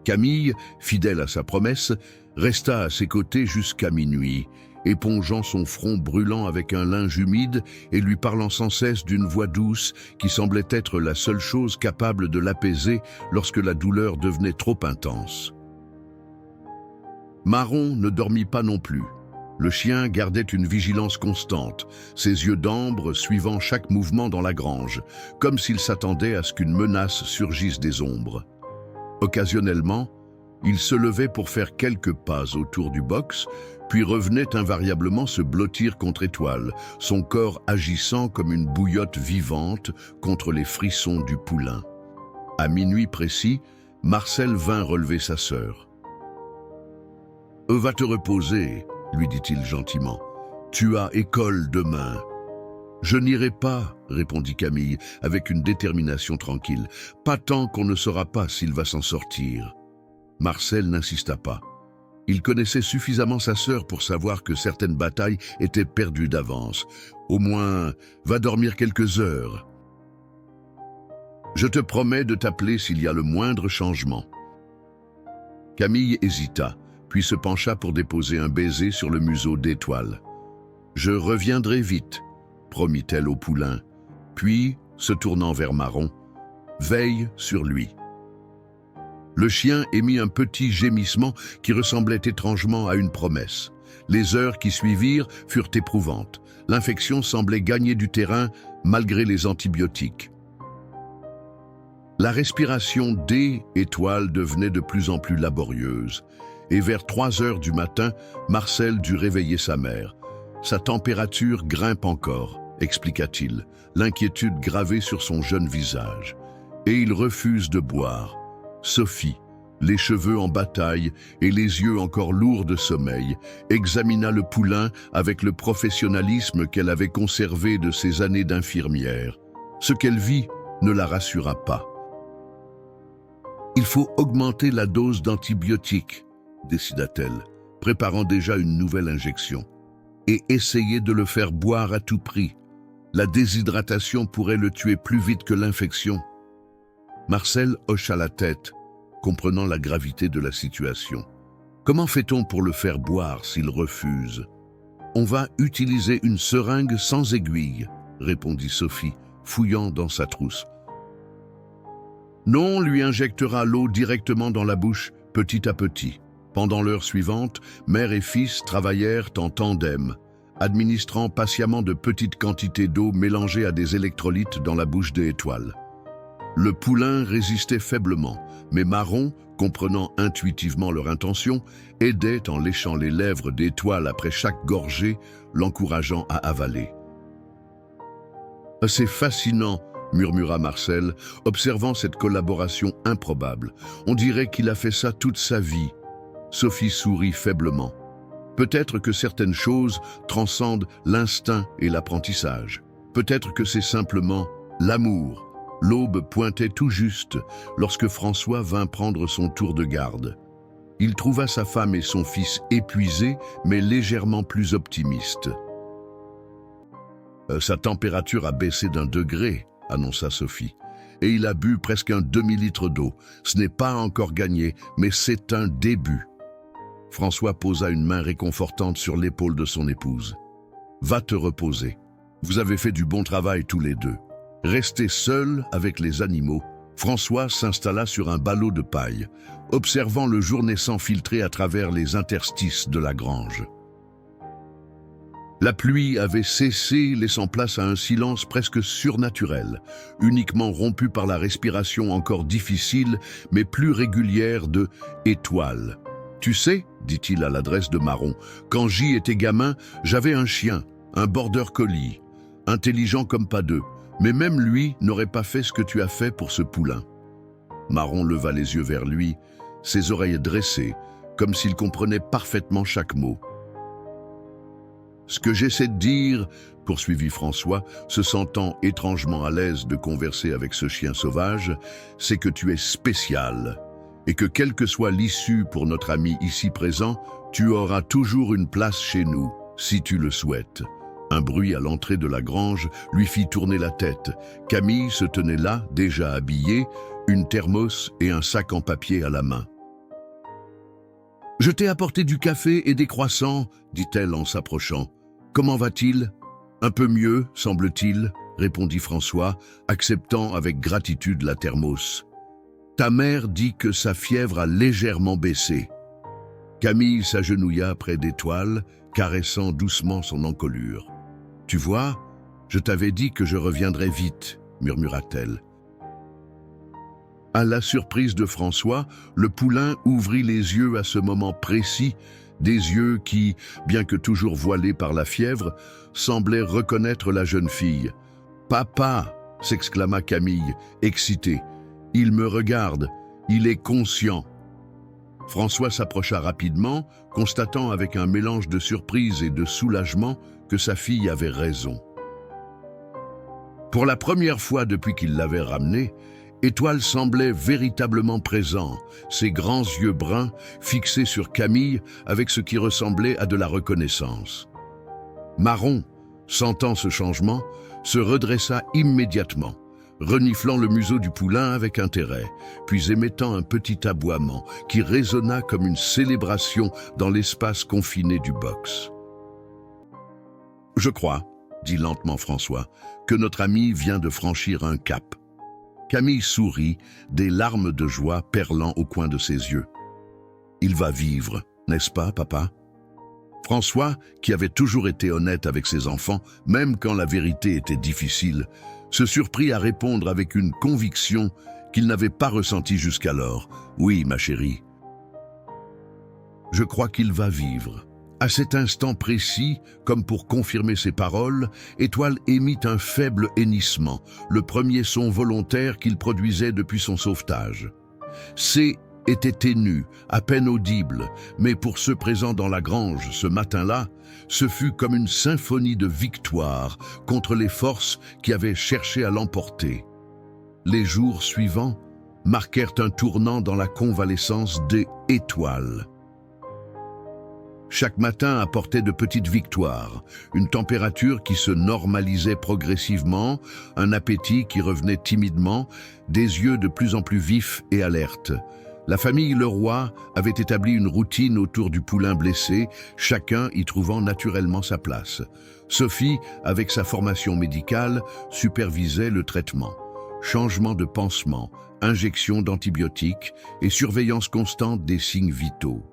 Camille, fidèle à sa promesse, resta à ses côtés jusqu'à minuit, épongeant son front brûlant avec un linge humide et lui parlant sans cesse d'une voix douce qui semblait être la seule chose capable de l'apaiser lorsque la douleur devenait trop intense. Marron ne dormit pas non plus. Le chien gardait une vigilance constante, ses yeux d'ambre suivant chaque mouvement dans la grange, comme s'il s'attendait à ce qu'une menace surgisse des ombres. Occasionnellement, il se levait pour faire quelques pas autour du box, puis revenait invariablement se blottir contre Étoile, son corps agissant comme une bouillotte vivante contre les frissons du poulain. À minuit précis, Marcel vint relever sa sœur. « Va te reposer », lui dit-il gentiment. « Tu as école demain. »« Je n'irai pas, » répondit Camille, avec une détermination tranquille. « Pas tant qu'on ne saura pas s'il va s'en sortir. » Marcel n'insista pas. Il connaissait suffisamment sa sœur pour savoir que certaines batailles étaient perdues d'avance. Au moins, va dormir quelques heures. Je te promets de t'appeler s'il y a le moindre changement. Camille hésita, puis se pencha pour déposer un baiser sur le museau d'Étoile. « Je reviendrai vite », promit-elle au poulain, puis, se tournant vers Marron, « veille sur lui ». Le chien émit un petit gémissement qui ressemblait étrangement à une promesse. Les heures qui suivirent furent éprouvantes. L'infection semblait gagner du terrain malgré les antibiotiques. La respiration d'Étoile devenait de plus en plus laborieuse. et vers 3 heures du matin, Marcel dut réveiller sa mère. Sa température grimpe encore, expliqua-t-il, l'inquiétude gravée sur son jeune visage. Et il refuse de boire. Sophie, les cheveux en bataille et les yeux encore lourds de sommeil, examina le poulain avec le professionnalisme qu'elle avait conservé de ses années d'infirmière. Ce qu'elle vit ne la rassura pas. « Il faut augmenter la dose d'antibiotiques », décida-t-elle, préparant déjà une nouvelle injection, « et essayer de le faire boire à tout prix. La déshydratation pourrait le tuer plus vite que l'infection. » Marcel hocha la tête, comprenant la gravité de la situation. « Comment fait-on pour le faire boire s'il refuse ?»« On va utiliser une seringue sans aiguille, » répondit Sophie, fouillant dans sa trousse. « Non, on lui injectera l'eau directement dans la bouche, petit à petit. » Pendant l'heure suivante, mère et fils travaillèrent en tandem, administrant patiemment de petites quantités d'eau mélangées à des électrolytes dans la bouche des étoiles. Le poulain résistait faiblement, mais Marron, comprenant intuitivement leur intention, aidait en léchant les lèvres d'Étoile après chaque gorgée, l'encourageant à avaler. « C'est fascinant », murmura Marcel, observant cette collaboration improbable. « On dirait qu'il a fait ça toute sa vie. » Sophie sourit faiblement. Peut-être que certaines choses transcendent l'instinct et l'apprentissage. Peut-être que c'est simplement l'amour. L'aube pointait tout juste lorsque François vint prendre son tour de garde. Il trouva sa femme et son fils épuisés, mais légèrement plus optimistes. « Sa température a baissé d'1 degré, » annonça Sophie. « Et il a bu presque un demi-litre d'eau. Ce n'est pas encore gagné, mais c'est un début. » François posa une main réconfortante sur l'épaule de son épouse. « Va te reposer. Vous avez fait du bon travail tous les deux. » Resté seul avec les animaux, François s'installa sur un ballot de paille, observant le jour naissant filtrer à travers les interstices de la grange. La pluie avait cessé, laissant place à un silence presque surnaturel, uniquement rompu par la respiration encore difficile, mais plus régulière de « Étoile ». « Tu sais, dit-il à l'adresse de Marron, quand J était gamin, j'avais un chien, un border collie, intelligent comme pas deux, mais même lui n'aurait pas fait ce que tu as fait pour ce poulain. » Marron leva les yeux vers lui, ses oreilles dressées, comme s'il comprenait parfaitement chaque mot. « Ce que j'essaie de dire, poursuivit François, se sentant étrangement à l'aise de converser avec ce chien sauvage, c'est que tu es spécial. Et que quelle que soit l'issue pour notre ami ici présent, tu auras toujours une place chez nous, si tu le souhaites. » Un bruit à l'entrée de la grange lui fit tourner la tête. Camille se tenait là, déjà habillée, une thermos et un sac en papier à la main. « Je t'ai apporté du café et des croissants, » dit-elle en s'approchant. « Comment va-t-il ? » « Un peu mieux, semble-t-il, » répondit François, acceptant avec gratitude la thermos. « Ta mère dit que sa fièvre a légèrement baissé. » Camille s'agenouilla près d'Étoile, caressant doucement son encolure. « Tu vois, je t'avais dit que je reviendrais vite, » murmura-t-elle. À la surprise de François, le poulain ouvrit les yeux à ce moment précis, des yeux qui, bien que toujours voilés par la fièvre, semblaient reconnaître la jeune fille. « Papa !» s'exclama Camille, excitée. « Il me regarde, il est conscient. » François s'approcha rapidement, constatant avec un mélange de surprise et de soulagement que sa fille avait raison. Pour la première fois depuis qu'il l'avait ramenée, Étoile semblait véritablement présent, ses grands yeux bruns fixés sur Camille avec ce qui ressemblait à de la reconnaissance. Marron, sentant ce changement, se redressa immédiatement, reniflant le museau du poulain avec intérêt, puis émettant un petit aboiement qui résonna comme une célébration dans l'espace confiné du box. « Je crois, » dit lentement François, « que notre ami vient de franchir un cap. » Camille sourit, des larmes de joie perlant au coin de ses yeux. « Il va vivre, n'est-ce pas, papa ?» François, qui avait toujours été honnête avec ses enfants, même quand la vérité était difficile, se surprit à répondre avec une conviction qu'il n'avait pas ressentie jusqu'alors. « Oui, ma chérie. » Je crois qu'il va vivre. À cet instant précis, comme pour confirmer ses paroles, Étoile émit un faible hennissement, le premier son volontaire qu'il produisait depuis son sauvetage. C était ténu, à peine audible, mais pour ceux présents dans la grange ce matin-là, ce fut comme une symphonie de victoire contre les forces qui avaient cherché à l'emporter. Les jours suivants marquèrent un tournant dans la convalescence des Étoiles. Chaque matin apportait de petites victoires, une température qui se normalisait progressivement, un appétit qui revenait timidement, des yeux de plus en plus vifs et alertes. La famille Leroy avait établi une routine autour du poulain blessé, chacun y trouvant naturellement sa place. Sophie, avec sa formation médicale, supervisait le traitement. Changement de pansement, injection d'antibiotiques et surveillance constante des signes vitaux.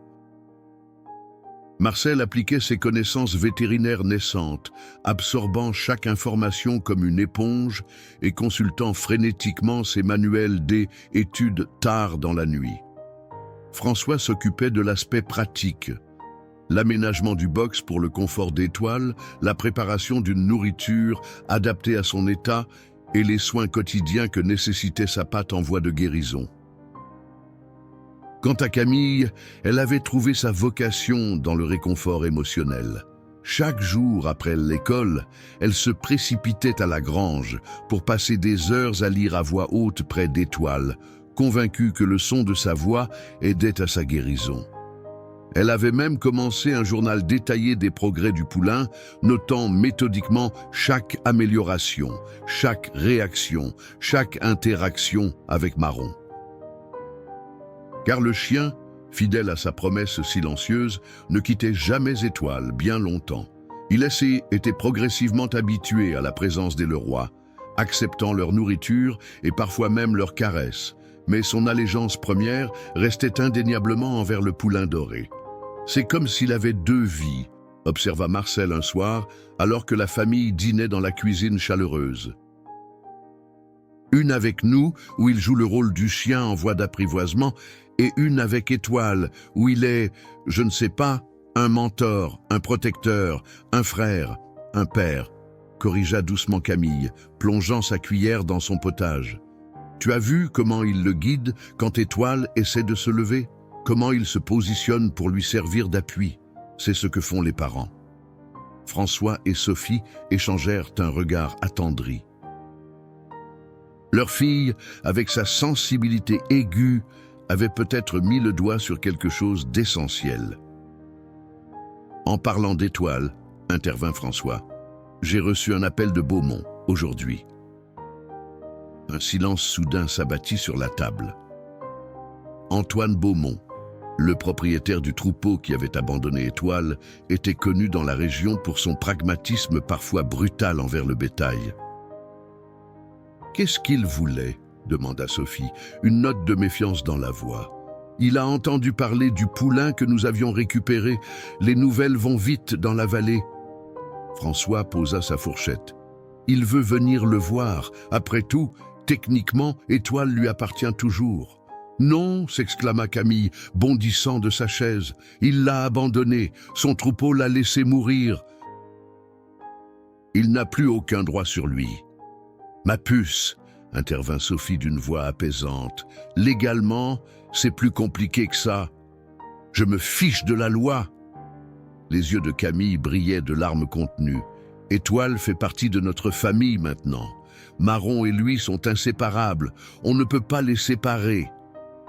Marcel appliquait ses connaissances vétérinaires naissantes, absorbant chaque information comme une éponge et consultant frénétiquement ses manuels d'études tard dans la nuit. François s'occupait de l'aspect pratique, l'aménagement du box pour le confort d'Étoile, la préparation d'une nourriture adaptée à son état et les soins quotidiens que nécessitait sa patte en voie de guérison. Quant à Camille, elle avait trouvé sa vocation dans le réconfort émotionnel. Chaque jour après l'école, elle se précipitait à la grange pour passer des heures à lire à voix haute près d'Étoile, convaincue que le son de sa voix aidait à sa guérison. Elle avait même commencé un journal détaillé des progrès du poulain, notant méthodiquement chaque amélioration, chaque réaction, chaque interaction avec Marron. Car le chien, fidèle à sa promesse silencieuse, ne quittait jamais Étoile bien longtemps. Il était progressivement habitué à la présence des Leroy, acceptant leur nourriture et parfois même leurs caresses, mais son allégeance première restait indéniablement envers le poulain doré. C'est comme s'il avait deux vies, observa Marcel un soir, alors que la famille dînait dans la cuisine chaleureuse. Une avec nous, où il joue le rôle du chien en voie d'apprivoisement, et une avec Étoile, où il est, je ne sais pas, un mentor, un protecteur, un frère, un père, corrigea doucement Camille, plongeant sa cuillère dans son potage. Tu as vu comment il le guide quand Étoile essaie de se lever? Comment il se positionne pour lui servir d'appui? C'est ce que font les parents. François et Sophie échangèrent un regard attendri. Leur fille, avec sa sensibilité aiguë, avait peut-être mis le doigt sur quelque chose d'essentiel. En parlant d'Étoile, intervint François, j'ai reçu un appel de Beaumont, aujourd'hui. Un silence soudain s'abattit sur la table. Antoine Beaumont, le propriétaire du troupeau qui avait abandonné Étoile, était connu dans la région pour son pragmatisme parfois brutal envers le bétail. Qu'est-ce qu'il voulait ? Demanda Sophie, une note de méfiance dans la voix. Il a entendu parler du poulain que nous avions récupéré. Les nouvelles vont vite dans la vallée. François posa sa fourchette. Il veut venir le voir. Après tout, techniquement, Étoile lui appartient toujours. Non, s'exclama Camille, bondissant de sa chaise. Il l'a abandonné. Son troupeau l'a laissé mourir. Il n'a plus aucun droit sur lui. Ma puce, intervint Sophie d'une voix apaisante. Légalement, c'est plus compliqué que ça. Je me fiche de la loi. Les yeux de Camille brillaient de larmes contenues. Étoile fait partie de notre famille maintenant. Marron et lui sont inséparables. On ne peut pas les séparer.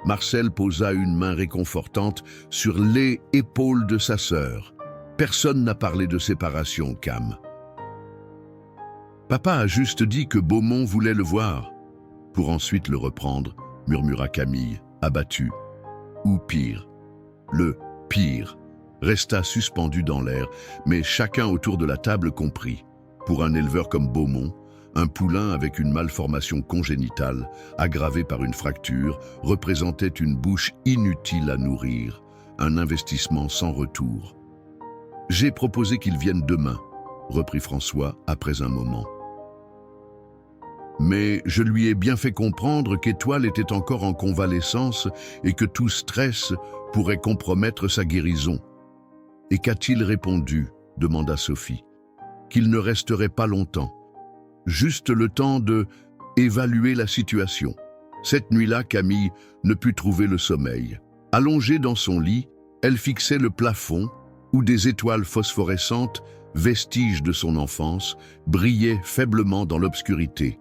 Marcel posa une main réconfortante sur les épaules de sa sœur. Personne n'a parlé de séparation, Cam. Papa a juste dit que Beaumont voulait le voir. Pour ensuite le reprendre, murmura Camille, abattue. Ou pire. Le pire resta suspendu dans l'air, mais chacun autour de la table comprit. Pour un éleveur comme Beaumont, un poulain avec une malformation congénitale, aggravée par une fracture, représentait une bouche inutile à nourrir, un investissement sans retour. « J'ai proposé qu'il vienne demain », reprit François après un moment. Mais je lui ai bien fait comprendre qu'Étoile était encore en convalescence et que tout stress pourrait compromettre sa guérison. « Et qu'a-t-il répondu ?» demanda Sophie. « Qu'il ne resterait pas longtemps. Juste le temps de évaluer la situation. » Cette nuit-là, Camille ne put trouver le sommeil. Allongée dans son lit, elle fixait le plafond où des étoiles phosphorescentes, vestiges de son enfance, brillaient faiblement dans l'obscurité.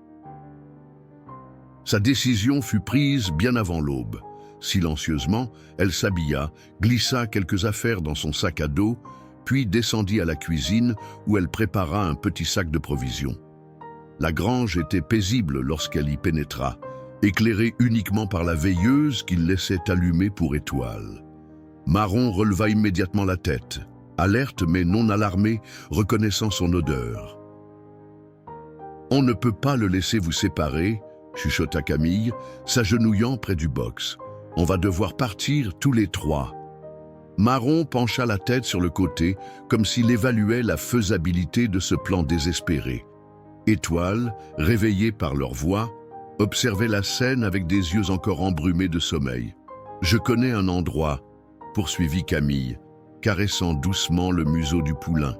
Sa décision fut prise bien avant l'aube. Silencieusement, elle s'habilla, glissa quelques affaires dans son sac à dos, puis descendit à la cuisine où elle prépara un petit sac de provisions. La grange était paisible lorsqu'elle y pénétra, éclairée uniquement par la veilleuse qu'il laissait allumer pour Étoile. Marron releva immédiatement la tête, alerte mais non alarmée, reconnaissant son odeur. « On ne peut pas le laisser vous séparer », chuchota Camille, s'agenouillant près du box. « On va devoir partir tous les trois. » Marron pencha la tête sur le côté, comme s'il évaluait la faisabilité de ce plan désespéré. Étoile, réveillée par leur voix, observait la scène avec des yeux encore embrumés de sommeil. « Je connais un endroit », poursuivit Camille, caressant doucement le museau du poulain.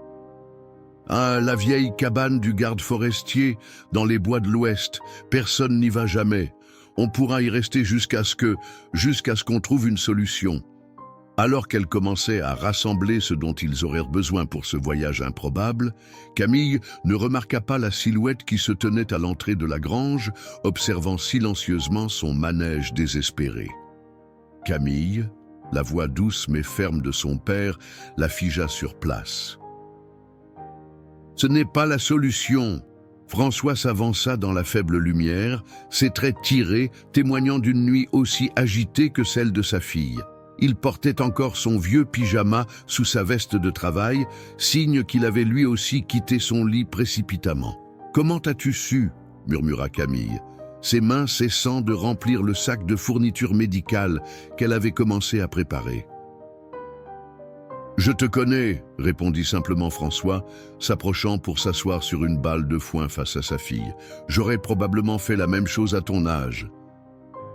« Ah, la vieille cabane du garde forestier, dans les bois de l'Ouest, personne n'y va jamais. On pourra y rester jusqu'à ce qu'on trouve une solution. » Alors qu'elle commençait à rassembler ce dont ils auraient besoin pour ce voyage improbable, Camille ne remarqua pas la silhouette qui se tenait à l'entrée de la grange, observant silencieusement son manège désespéré. Camille, la voix douce mais ferme de son père, la figea sur place. « Ce n'est pas la solution !» François s'avança dans la faible lumière, ses traits tirés, témoignant d'une nuit aussi agitée que celle de sa fille. Il portait encore son vieux pyjama sous sa veste de travail, signe qu'il avait lui aussi quitté son lit précipitamment. « Comment as-tu su ?» murmura Camille, ses mains cessant de remplir le sac de fournitures médicales qu'elle avait commencé à préparer. « Je te connais », répondit simplement François, s'approchant pour s'asseoir sur une balle de foin face à sa fille. « J'aurais probablement fait la même chose à ton âge. »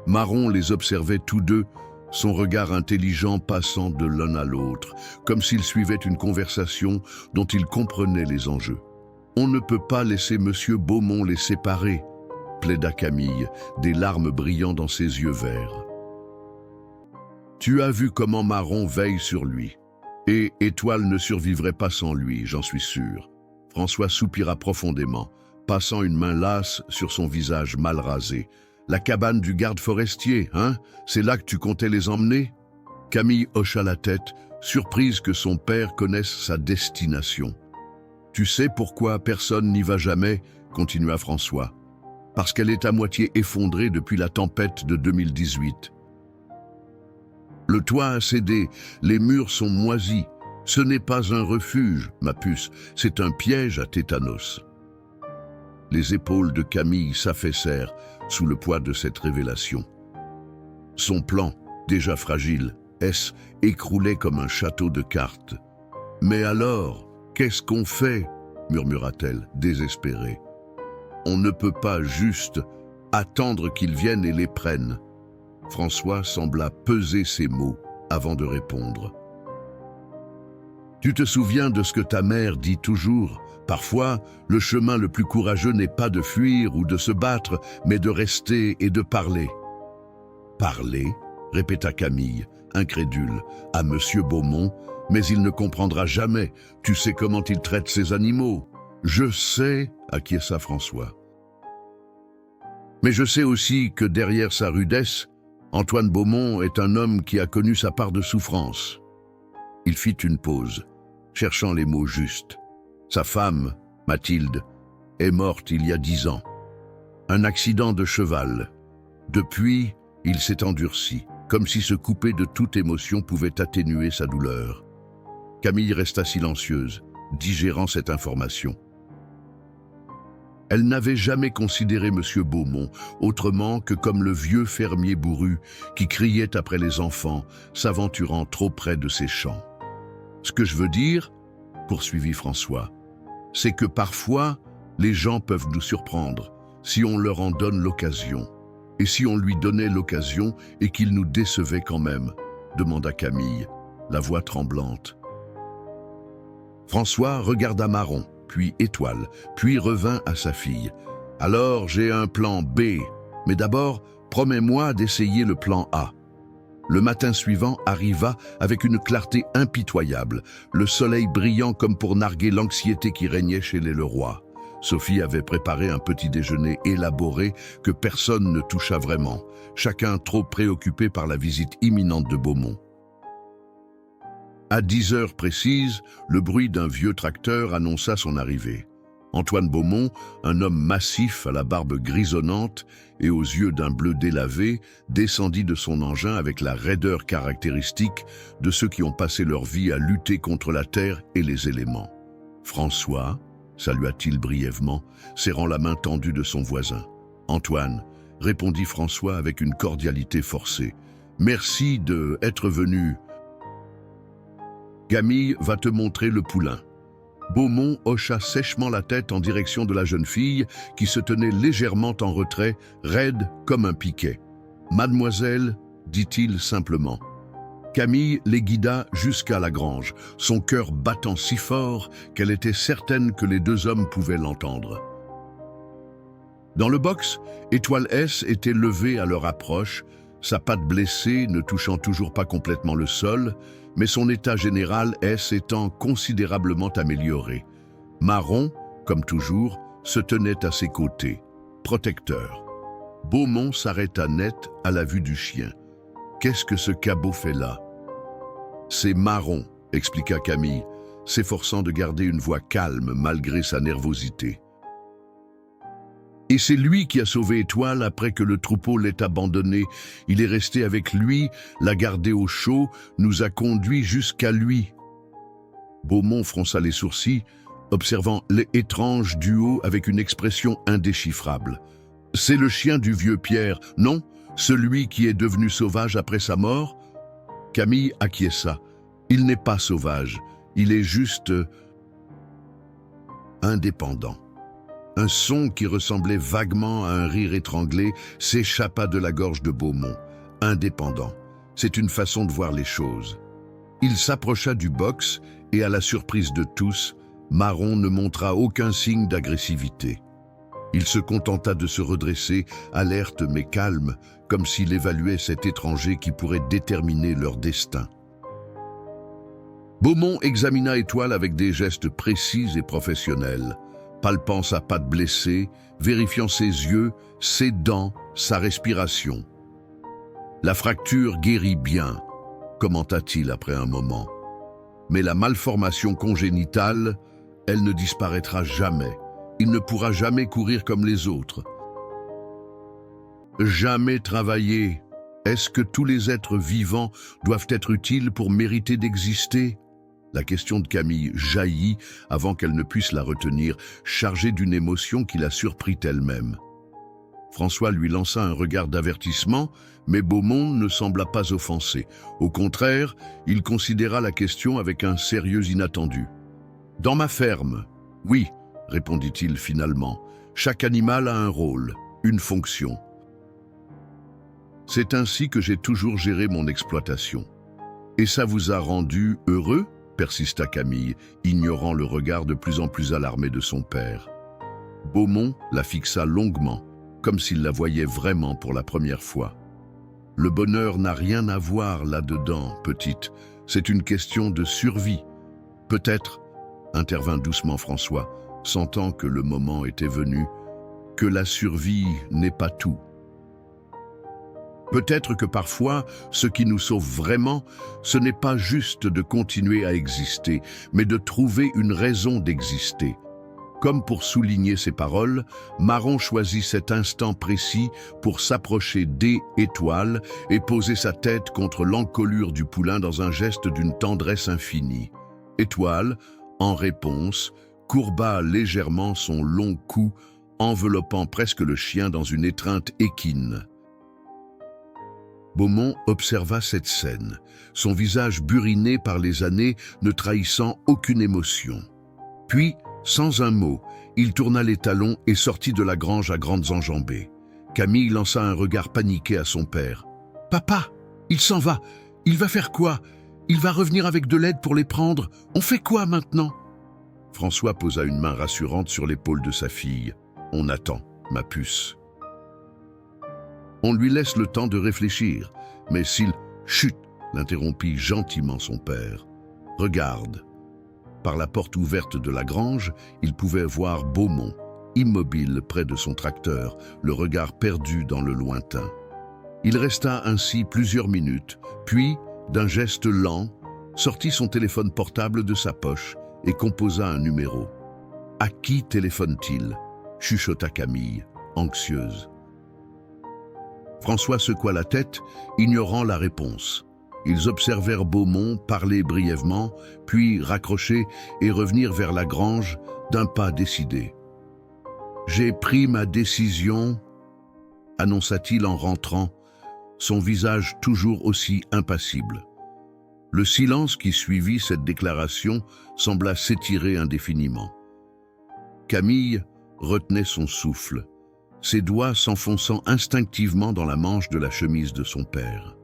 Marron les observait tous deux, son regard intelligent passant de l'un à l'autre, comme s'il suivait une conversation dont il comprenait les enjeux. « On ne peut pas laisser Monsieur Beaumont les séparer », plaida Camille, des larmes brillant dans ses yeux verts. « Tu as vu comment Marron veille sur lui. Et Étoile ne survivrait pas sans lui, j'en suis sûr. » François soupira profondément, passant une main lasse sur son visage mal rasé. « La cabane du garde forestier, hein? C'est là que tu comptais les emmener ?» Camille hocha la tête, surprise que son père connaisse sa destination. « Tu sais pourquoi personne n'y va jamais ?» continua François. « Parce qu'elle est à moitié effondrée depuis la tempête de 2018. Le toit a cédé, les murs sont moisis. Ce n'est pas un refuge, ma puce, c'est un piège à tétanos. » Les épaules de Camille s'affaissèrent sous le poids de cette révélation. Son plan, déjà fragile, écroulait comme un château de cartes. « Mais alors, qu'est-ce qu'on fait ?» murmura-t-elle, désespérée. « On ne peut pas juste attendre qu'ils viennent et les prennent. » François sembla peser ses mots avant de répondre. « Tu te souviens de ce que ta mère dit toujours ? Parfois, le chemin le plus courageux n'est pas de fuir ou de se battre, mais de rester et de parler. »« Parler ?» répéta Camille, incrédule, « à Monsieur Beaumont, mais il ne comprendra jamais. Tu sais comment il traite ses animaux. »« Je sais, » acquiesça François. « Mais je sais aussi que derrière sa rudesse, Antoine Beaumont est un homme qui a connu sa part de souffrance. » Il fit une pause, cherchant les mots justes. Sa femme, Mathilde, est morte il y a 10 ans. Un accident de cheval. Depuis, il s'est endurci, comme si se couper de toute émotion pouvait atténuer sa douleur. Camille resta silencieuse, digérant cette information. Elle n'avait jamais considéré M. Beaumont autrement que comme le vieux fermier bourru qui criait après les enfants, s'aventurant trop près de ses champs. « Ce que je veux dire, poursuivit François, c'est que parfois, Les gens peuvent nous surprendre si on leur en donne l'occasion. Et si on lui donnait l'occasion et qu'il nous décevait quand même, demanda Camille, la voix tremblante. François regarda Marron, puis Étoile, puis revint à sa fille. Alors j'ai un plan B, mais d'abord, promets-moi d'essayer le plan A. Le matin suivant arriva avec une clarté impitoyable, le soleil brillant comme pour narguer l'anxiété qui régnait chez les Leroy. Sophie avait préparé un petit déjeuner élaboré que personne ne toucha vraiment, chacun trop préoccupé par la visite imminente de Beaumont. À 10 heures précises, le bruit d'un vieux tracteur annonça son arrivée. Antoine Beaumont, un homme massif à la barbe grisonnante et aux yeux d'un bleu délavé, descendit de son engin avec la raideur caractéristique de ceux qui ont passé leur vie à lutter contre la terre et les éléments. « François ?» salua-t-il brièvement, serrant la main tendue de son voisin. « Antoine », répondit François avec une cordialité forcée. « Merci d'être venu. Camille va te montrer le poulain. » Beaumont hocha sèchement la tête en direction de la jeune fille qui se tenait légèrement en retrait, raide comme un piquet. « Mademoiselle » dit-il simplement. Camille les guida jusqu'à la grange, son cœur battant si fort qu'elle était certaine que les deux hommes pouvaient l'entendre. Dans le box, Étoile S était levée à leur approche, sa patte blessée ne touchant toujours pas complètement le sol, mais son état général S étant considérablement amélioré. Marron, comme toujours, se tenait à ses côtés, protecteur. Beaumont s'arrêta net à la vue du chien. « Qu'est-ce que ce cabot fait là ?»« C'est Marron, » expliqua Camille, s'efforçant de garder une voix calme malgré sa nervosité. « Et c'est lui qui a sauvé Étoile après que le troupeau l'ait abandonné. Il est resté avec lui, l'a gardé au chaud, nous a conduits jusqu'à lui. » Beaumont fronça les sourcils, observant l'étrange duo avec une expression indéchiffrable. « C'est le chien du vieux Pierre, non ? Celui qui est devenu sauvage après sa mort ?» Camille acquiesça. « Il n'est pas sauvage, il est juste indépendant. » Un son qui ressemblait vaguement à un rire étranglé s'échappa de la gorge de Beaumont. Indépendant, c'est une façon de voir les choses. Il s'approcha du box et, à la surprise de tous, Marron ne montra aucun signe d'agressivité. Il se contenta de se redresser, alerte mais calme, comme s'il évaluait cet étranger qui pourrait déterminer leur destin. Beaumont examina Étoile avec des gestes précis et professionnels, palpant sa patte blessée, vérifiant ses yeux, ses dents, sa respiration. « La fracture guérit bien », commenta-t-il après un moment. « Mais la malformation congénitale, elle ne disparaîtra jamais. Il ne pourra jamais courir comme les autres. Jamais travailler. Est-ce que tous les êtres vivants doivent être utiles pour mériter d'exister ?» La question de Camille jaillit avant qu'elle ne puisse la retenir, chargée d'une émotion qui la surprit elle-même. François lui lança un regard d'avertissement, mais Beaumont ne sembla pas offensé. Au contraire, il considéra la question avec un sérieux inattendu. « Dans ma ferme, oui, » répondit-il finalement. « Chaque animal a un rôle, une fonction. C'est ainsi que j'ai toujours géré mon exploitation. Et ça vous a rendu heureux ?» persista Camille, ignorant le regard de plus en plus alarmé de son père. Beaumont la fixa longuement, comme s'il la voyait vraiment pour la première fois. « Le bonheur n'a rien à voir là-dedans, petite. C'est une question de survie. Peut-être, » intervint doucement François, sentant que le moment était venu, « que la survie n'est pas tout. Peut-être que parfois, ce qui nous sauve vraiment, ce n'est pas juste de continuer à exister, mais de trouver une raison d'exister. » Comme pour souligner ces paroles, Marron choisit cet instant précis pour s'approcher d'Étoile et poser sa tête contre l'encolure du poulain dans un geste d'une tendresse infinie. Étoile, en réponse, courba légèrement son long cou, enveloppant presque le chien dans une étreinte équine. Beaumont observa cette scène, son visage buriné par les années ne trahissant aucune émotion. Puis, Sans un mot, il tourna les talons et sortit de la grange à grandes enjambées. Camille lança un regard paniqué à son père. « Papa, il s'en va. Il va faire quoi? Il va revenir avec de l'aide pour les prendre. On fait quoi maintenant ?» François posa une main rassurante sur l'épaule de sa fille. « On attend, ma puce. » On lui laisse le temps de réfléchir, mais s'il... « Chut !» l'interrompit gentiment son père. « Regarde. » Par la porte ouverte de la grange, il pouvait voir Beaumont, immobile près de son tracteur, le regard perdu dans le lointain. Il resta ainsi plusieurs minutes, puis, d'un geste lent, sortit son téléphone portable de sa poche et composa un numéro. « À qui téléphone-t-il » chuchota Camille, anxieuse. François secoua la tête, ignorant la réponse. Ils observèrent Beaumont parler brièvement, puis raccrocher et revenir vers la grange d'un pas décidé. « J'ai pris ma décision », annonça-t-il en rentrant, son visage toujours aussi impassible. Le silence qui suivit cette déclaration sembla s'étirer indéfiniment. Camille retenait son souffle, ses doigts s'enfonçant instinctivement dans la manche de la chemise de son père.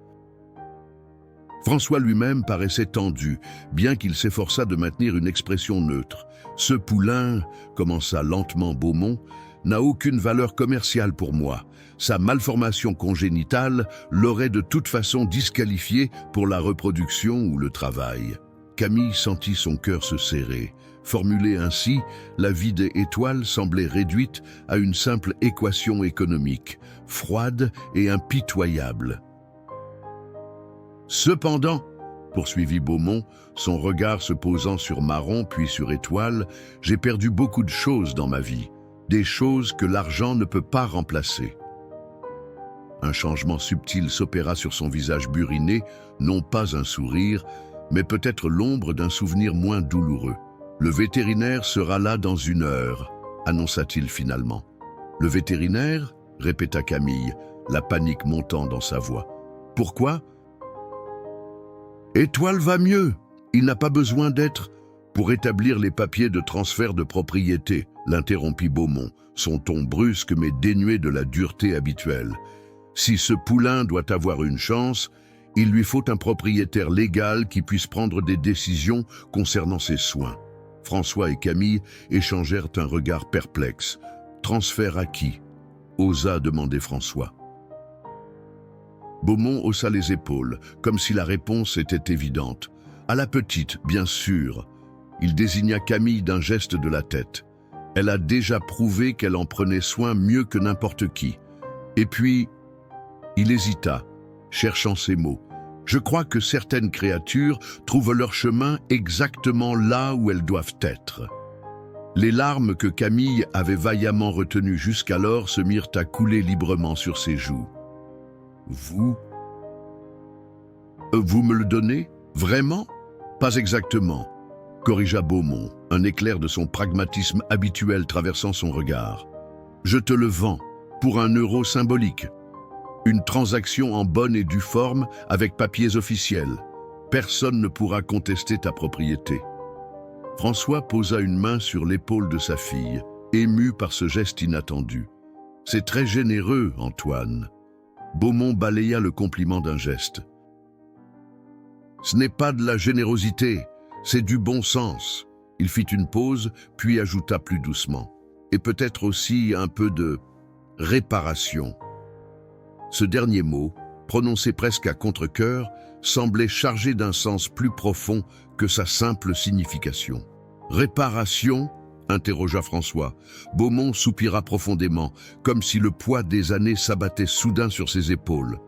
François lui-même paraissait tendu, bien qu'il s'efforçât de maintenir une expression neutre. « Ce poulain, » commença lentement Beaumont, « n'a aucune valeur commerciale pour moi. Sa malformation congénitale l'aurait de toute façon disqualifié pour la reproduction ou le travail. » Camille sentit son cœur se serrer. Formulée ainsi, la vie des étoiles semblait réduite à une simple équation économique, froide et impitoyable. « Cependant, » poursuivit Beaumont, son regard se posant sur Marron puis sur Étoile, « j'ai perdu beaucoup de choses dans ma vie, des choses que l'argent ne peut pas remplacer. » Un changement subtil s'opéra sur son visage buriné, non pas un sourire, mais peut-être l'ombre d'un souvenir moins douloureux. « Le vétérinaire sera là dans 1 heure, » annonça-t-il finalement. « Le vétérinaire ?» répéta Camille, la panique montant dans sa voix. « Pourquoi ?»« Étoile va mieux. Il n'a pas besoin d'être... » « Pour établir les papiers de transfert de propriété, » l'interrompit Beaumont, son ton brusque mais dénué de la dureté habituelle. « Si ce poulain doit avoir une chance, il lui faut un propriétaire légal qui puisse prendre des décisions concernant ses soins. » François et Camille échangèrent un regard perplexe. « Transfert à qui ?» osa demander François. Beaumont haussa les épaules, comme si la réponse était évidente. « À la petite, bien sûr. » Il désigna Camille d'un geste de la tête. Elle a déjà prouvé qu'elle en prenait soin mieux que n'importe qui. Et puis, il hésita, cherchant ses mots. Je crois que certaines créatures trouvent leur chemin exactement là où elles doivent être. Les larmes que Camille avait vaillamment retenues jusqu'alors se mirent à couler librement sur ses joues. Vous me le donnez? Vraiment? Pas exactement, corrigea Beaumont, un éclair de son pragmatisme habituel traversant son regard. Je te le vends, pour 1 euro symbolique. Une transaction en bonne et due forme avec papiers officiels. Personne ne pourra contester ta propriété. François posa une main sur l'épaule de sa fille, ému par ce geste inattendu. C'est très généreux, Antoine. Beaumont balaya le compliment d'un geste. Ce n'est pas de la générosité, c'est du bon sens. Il fit une pause, puis ajouta plus doucement. Et peut-être aussi un peu de réparation. Ce dernier mot, prononcé presque à contre-cœur, semblait chargé d'un sens plus profond que sa simple signification. « Réparation ?» interrogea François. Beaumont soupira profondément, comme si le poids des années s'abattait soudain sur ses épaules.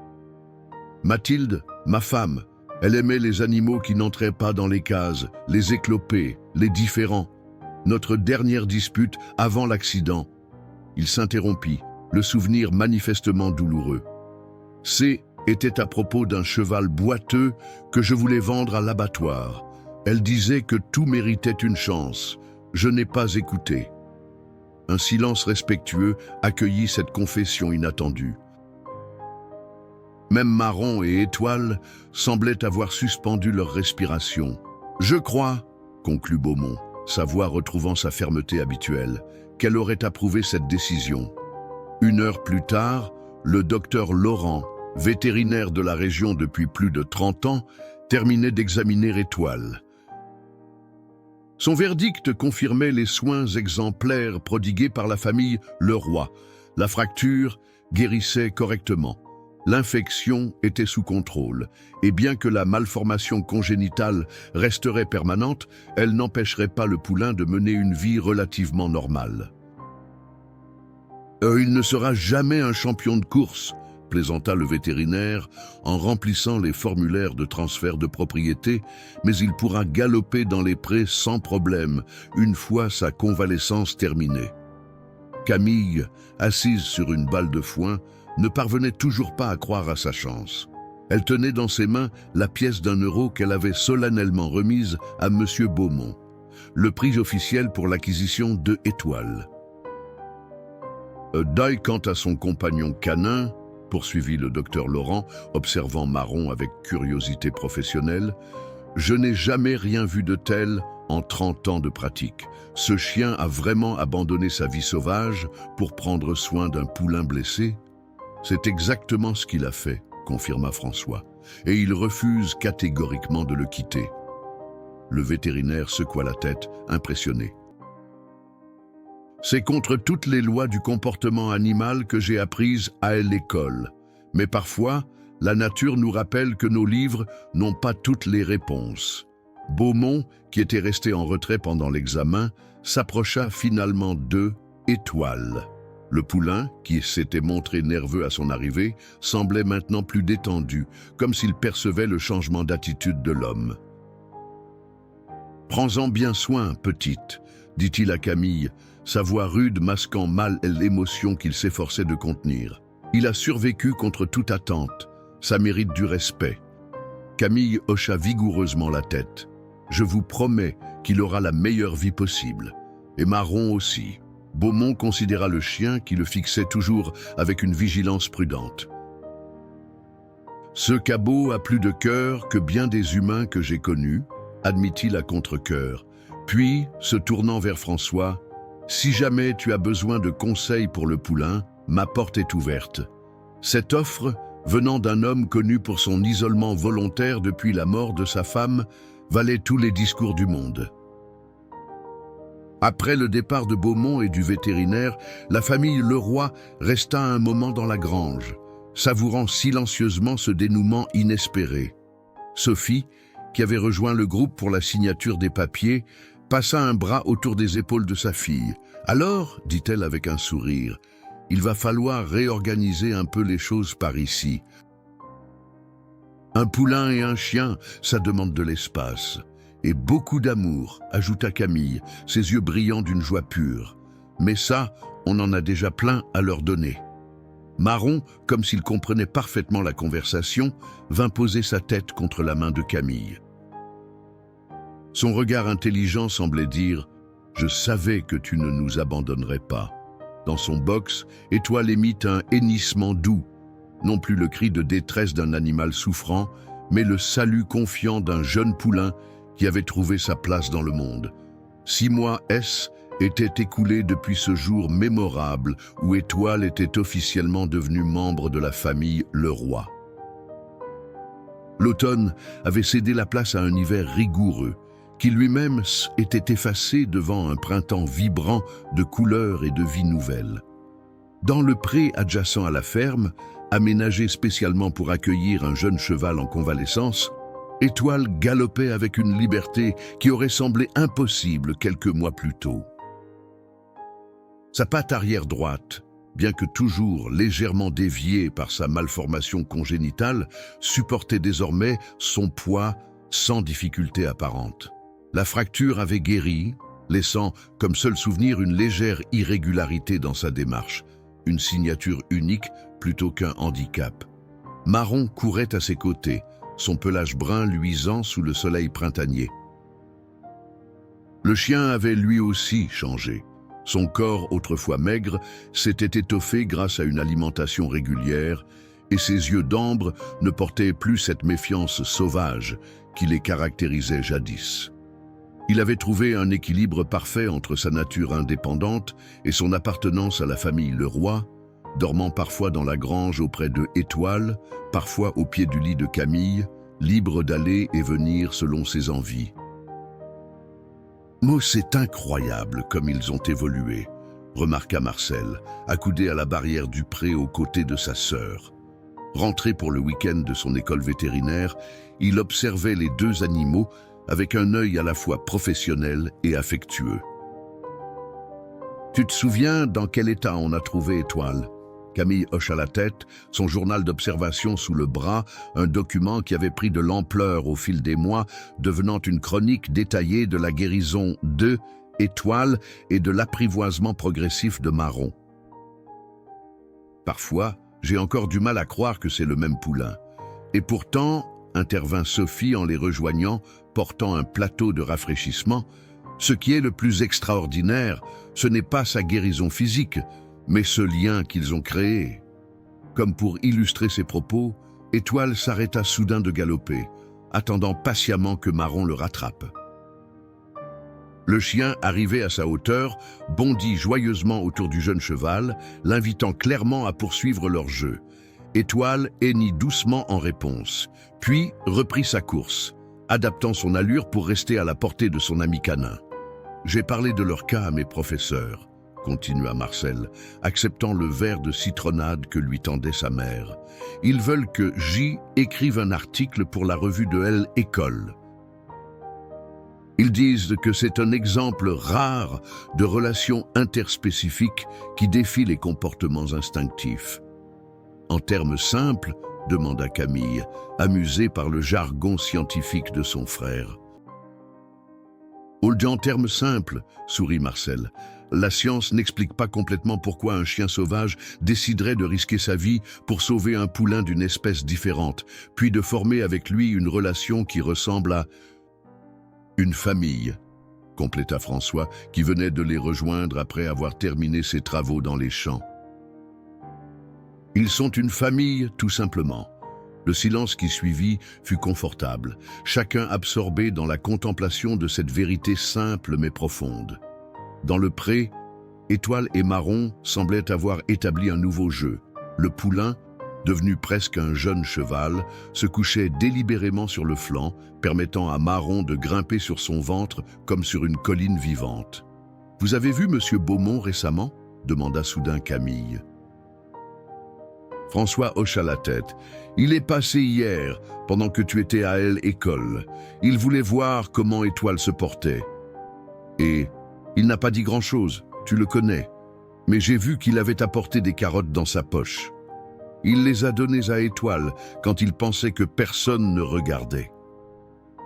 « Mathilde, ma femme, elle aimait les animaux qui n'entraient pas dans les cases, les éclopés, les différents. Notre dernière dispute avant l'accident. » Il s'interrompit, le souvenir manifestement douloureux. « C était à propos d'un cheval boiteux que je voulais vendre à l'abattoir. Elle disait que tout méritait une chance. Je n'ai pas écouté. » Un silence respectueux accueillit cette confession inattendue. Même Marron et Étoile semblaient avoir suspendu leur respiration. « Je crois, » conclut Beaumont, « sa voix retrouvant sa fermeté habituelle, qu'elle aurait approuvé cette décision. 1 heure plus tard, le docteur Laurent, vétérinaire de la région depuis plus de 30 ans, terminait d'examiner Étoile. Son verdict confirmait les soins exemplaires prodigués par la famille Leroy. La fracture guérissait correctement. L'infection était sous contrôle, et bien que la malformation congénitale resterait permanente, elle n'empêcherait pas le poulain de mener une vie relativement normale. Il ne sera jamais un champion de course, plaisanta le vétérinaire en remplissant les formulaires de transfert de propriété, mais il pourra galoper dans les prés sans problème, une fois sa convalescence terminée. Camille, assise sur une balle de foin, ne parvenait toujours pas à croire à sa chance. Elle tenait dans ses mains la pièce d'1 € qu'elle avait solennellement remise à Monsieur Beaumont, le prix officiel pour l'acquisition de Étoile. D'ail quant à son compagnon canin, poursuivit le docteur Laurent, observant Marron avec curiosité professionnelle, je n'ai jamais rien vu de tel en 30 ans de pratique. Ce chien a vraiment abandonné sa vie sauvage pour prendre soin d'un poulain blessé. C'est exactement ce qu'il a fait, confirma François, et il refuse catégoriquement de le quitter. Le vétérinaire secoua la tête, impressionné. C'est contre toutes les lois du comportement animal que j'ai apprises à l'école. Mais parfois, la nature nous rappelle que nos livres n'ont pas toutes les réponses. Beaumont, qui était resté en retrait pendant l'examen, s'approcha finalement de Étoile. Le poulain, qui s'était montré nerveux à son arrivée, semblait maintenant plus détendu, comme s'il percevait le changement d'attitude de l'homme. « Prends-en bien soin, petite », dit-il à Camille, sa voix rude masquant mal l'émotion qu'il s'efforçait de contenir. Il a survécu contre toute attente, ça mérite du respect. Camille hocha vigoureusement la tête. Je vous promets qu'il aura la meilleure vie possible. Et Marron aussi. Beaumont considéra le chien qui le fixait toujours avec une vigilance prudente. Ce cabot a plus de cœur que bien des humains que j'ai connus, admit-il à contre-cœur. Puis, se tournant vers François, si jamais tu as besoin de conseils pour le poulain, ma porte est ouverte. Cette offre, venant d'un homme connu pour son isolement volontaire depuis la mort de sa femme, valait tous les discours du monde. Après le départ de Beaumont et du vétérinaire, la famille Leroy resta un moment dans la grange, savourant silencieusement ce dénouement inespéré. Sophie, qui avait rejoint le groupe pour la signature des papiers, passa un bras autour des épaules de sa fille. « Alors, dit-elle avec un sourire, il va falloir réorganiser un peu les choses par ici. Un poulain et un chien, ça demande de l'espace. Et beaucoup d'amour, ajouta Camille, ses yeux brillants d'une joie pure. Mais ça, on en a déjà plein à leur donner. » Marron, comme s'il comprenait parfaitement la conversation, vint poser sa tête contre la main de Camille. Son regard intelligent semblait dire « Je savais que tu ne nous abandonnerais pas ». Dans son box, Étoile émit un hennissement doux, non plus le cri de détresse d'un animal souffrant, mais le salut confiant d'un jeune poulain qui avait trouvé sa place dans le monde. 6 mois étaient écoulés depuis ce jour mémorable où Étoile était officiellement devenue membre de la famille Leroy. L'automne avait cédé la place à un hiver rigoureux, qui lui-même était effacé devant un printemps vibrant de couleurs et de vie nouvelle. Dans le pré adjacent à la ferme, aménagé spécialement pour accueillir un jeune cheval en convalescence, Étoile galopait avec une liberté qui aurait semblé impossible quelques mois plus tôt. Sa patte arrière droite, bien que toujours légèrement déviée par sa malformation congénitale, supportait désormais son poids sans difficulté apparente. La fracture avait guéri, laissant comme seul souvenir une légère irrégularité dans sa démarche, une signature unique plutôt qu'un handicap. Marron courait à ses côtés, son pelage brun luisant sous le soleil printanier. Le chien avait lui aussi changé. Son corps, autrefois maigre, s'était étoffé grâce à une alimentation régulière, et ses yeux d'ambre ne portaient plus cette méfiance sauvage qui les caractérisait jadis. Il avait trouvé un équilibre parfait entre sa nature indépendante et son appartenance à la famille Leroy, dormant parfois dans la grange auprès de Étoile, parfois au pied du lit de Camille, libre d'aller et venir selon ses envies. « C'est incroyable comme ils ont évolué », remarqua Marcel, accoudé à la barrière du pré aux côtés de sa sœur. Rentré pour le week-end de son école vétérinaire, il observait les deux animaux avec un œil à la fois professionnel et affectueux. « Tu te souviens dans quel état on a trouvé Étoile ?» Camille hocha la tête, son journal d'observation sous le bras, un document qui avait pris de l'ampleur au fil des mois, devenant une chronique détaillée de la guérison de Étoile et de l'apprivoisement progressif de Marron. Parfois, j'ai encore du mal à croire que c'est le même poulain. Et pourtant, intervint Sophie en les rejoignant, portant un plateau de rafraîchissement, ce qui est le plus extraordinaire, ce n'est pas sa guérison physique, mais ce lien qu'ils ont créé. Comme pour illustrer ses propos, Étoile s'arrêta soudain de galoper, attendant patiemment que Marron le rattrape. Le chien, arrivé à sa hauteur, bondit joyeusement autour du jeune cheval, l'invitant clairement à poursuivre leur jeu. Étoile hennit doucement en réponse, puis reprit sa course, adaptant son allure pour rester à la portée de son ami canin. « J'ai parlé de leur cas à mes professeurs », continua Marcel, acceptant le verre de citronnade que lui tendait sa mère. « Ils veulent que J écrive un article pour la revue de L-École. Ils disent que c'est un exemple rare de relations interspécifiques qui défient les comportements instinctifs. » « En termes simples ?» demanda Camille, amusée par le jargon scientifique de son frère. « En termes simples » sourit Marcel. « La science n'explique pas complètement pourquoi un chien sauvage déciderait de risquer sa vie pour sauver un poulain d'une espèce différente, puis de former avec lui une relation qui ressemble à une famille, » compléta François, qui venait de les rejoindre après avoir terminé ses travaux dans les champs. « Ils sont une famille, tout simplement. » Le silence qui suivit fut confortable, chacun absorbé dans la contemplation de cette vérité simple mais profonde. Dans le pré, Étoile et Marron semblaient avoir établi un nouveau jeu. Le poulain, devenu presque un jeune cheval, se couchait délibérément sur le flanc, permettant à Marron de grimper sur son ventre comme sur une colline vivante. « Vous avez vu Monsieur Beaumont récemment ?» demanda soudain Camille. François hocha la tête. « Il est passé hier, pendant que tu étais à L-École. Il voulait voir comment Étoile se portait. Et il n'a pas dit grand-chose, tu le connais. Mais j'ai vu qu'il avait apporté des carottes dans sa poche. Il les a données à Étoile quand il pensait que personne ne regardait. »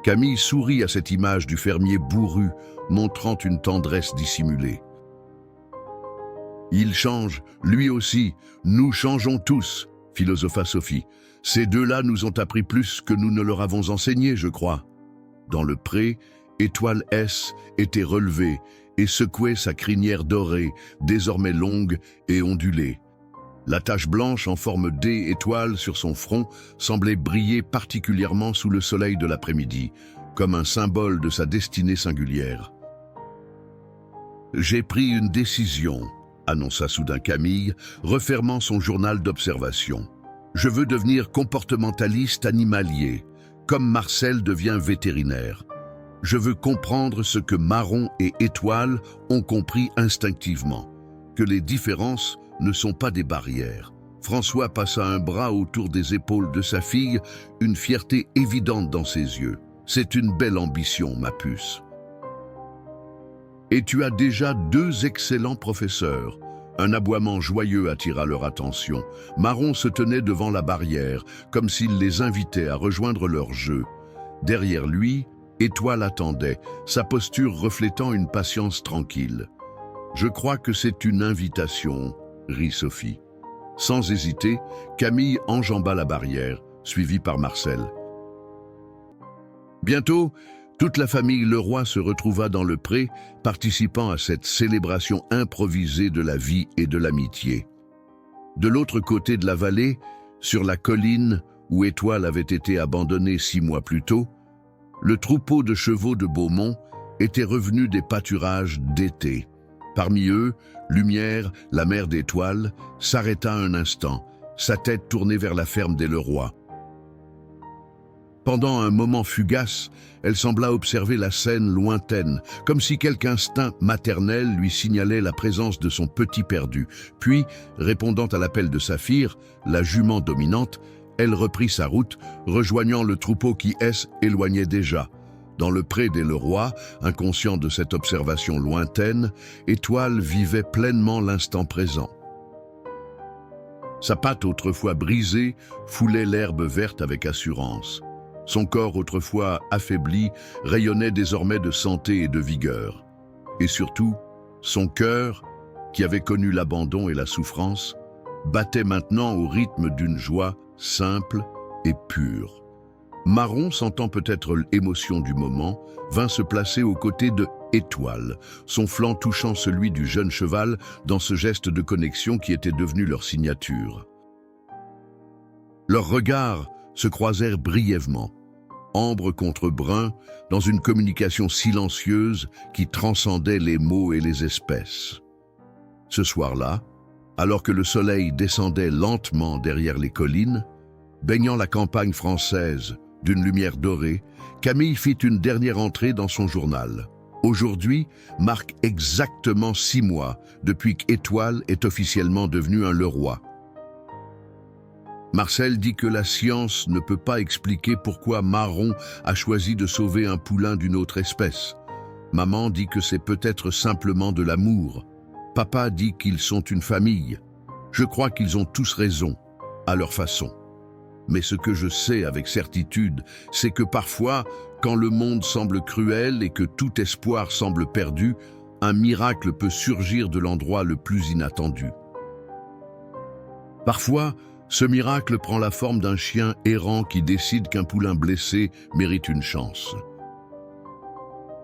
Camille sourit à cette image du fermier bourru, montrant une tendresse dissimulée. « Il change, lui aussi, nous changeons tous, » philosopha Sophie. « Ces deux-là nous ont appris plus que nous ne leur avons enseigné, je crois. » Dans le pré, Étoile S était relevée et secouait sa crinière dorée, désormais longue et ondulée. La tache blanche en forme D étoile sur son front semblait briller particulièrement sous le soleil de l'après-midi, comme un symbole de sa destinée singulière. « J'ai pris une décision », annonça soudain Camille, refermant son journal d'observation. « Je veux devenir comportementaliste animalier, comme Marcel devient vétérinaire. Je veux comprendre ce que Marron et Étoile ont compris instinctivement, que les différences ne sont pas des barrières. » François passa un bras autour des épaules de sa fille, une fierté évidente dans ses yeux. « C'est une belle ambition, ma puce. » Et tu as déjà deux excellents professeurs. Un aboiement joyeux attira leur attention. Marron se tenait devant la barrière, comme s'il les invitait à rejoindre leur jeu. Derrière lui, Étoile attendait, sa posture reflétant une patience tranquille. « Je crois que c'est une invitation », rit Sophie. Sans hésiter, Camille enjamba la barrière, suivie par Marcel. Bientôt, toute la famille Leroy se retrouva dans le pré, participant à cette célébration improvisée de la vie et de l'amitié. De l'autre côté de la vallée, sur la colline où Étoile avait été abandonnée 6 mois plus tôt, le troupeau de chevaux de Beaumont étaient revenus des pâturages d'été. Parmi eux, Lumière, la mère d'Étoile, s'arrêta un instant, sa tête tournée vers la ferme des Leroy. Pendant un moment fugace, elle sembla observer la scène lointaine, comme si quelque instinct maternel lui signalait la présence de son petit perdu. Puis, répondant à l'appel de Saphir, la jument dominante, elle reprit sa route, rejoignant le troupeau qui s'éloignait déjà. Dans le pré des Leroy, inconscient de cette observation lointaine, Étoile vivait pleinement l'instant présent. Sa patte autrefois brisée foulait l'herbe verte avec assurance. Son corps autrefois affaibli rayonnait désormais de santé et de vigueur. Et surtout, son cœur, qui avait connu l'abandon et la souffrance, battait maintenant au rythme d'une joie simple et pure. Marron, sentant peut-être l'émotion du moment, vint se placer aux côtés de Étoile, son flanc touchant celui du jeune cheval dans ce geste de connexion qui était devenu leur signature. Leurs regards se croisèrent brièvement, ambre contre brun, dans une communication silencieuse qui transcendait les mots et les espèces. Ce soir-là, alors que le soleil descendait lentement derrière les collines, baignant la campagne française d'une lumière dorée, Camille fit une dernière entrée dans son journal. Aujourd'hui marque exactement 6 mois depuis qu'Étoile est officiellement devenue un Leroy. Marcel dit que la science ne peut pas expliquer pourquoi Marron a choisi de sauver un poulain d'une autre espèce. Maman dit que c'est peut-être simplement de l'amour. Papa dit qu'ils sont une famille. Je crois qu'ils ont tous raison, à leur façon. Mais ce que je sais avec certitude, c'est que parfois, quand le monde semble cruel et que tout espoir semble perdu, un miracle peut surgir de l'endroit le plus inattendu. Parfois, ce miracle prend la forme d'un chien errant qui décide qu'un poulain blessé mérite une chance.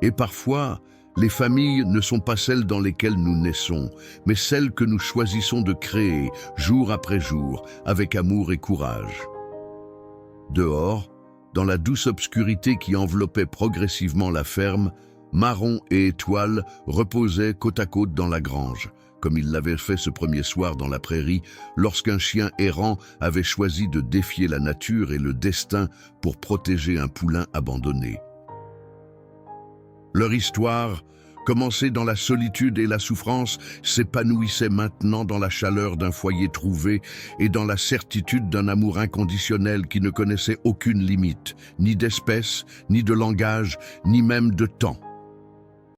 Et parfois, les familles ne sont pas celles dans lesquelles nous naissons, mais celles que nous choisissons de créer, jour après jour, avec amour et courage. Dehors, dans la douce obscurité qui enveloppait progressivement la ferme, Marron et Étoile reposaient côte à côte dans la grange, comme ils l'avaient fait ce premier soir dans la prairie, lorsqu'un chien errant avait choisi de défier la nature et le destin pour protéger un poulain abandonné. Leur histoire, commencée dans la solitude et la souffrance, s'épanouissait maintenant dans la chaleur d'un foyer trouvé et dans la certitude d'un amour inconditionnel qui ne connaissait aucune limite, ni d'espèce, ni de langage, ni même de temps.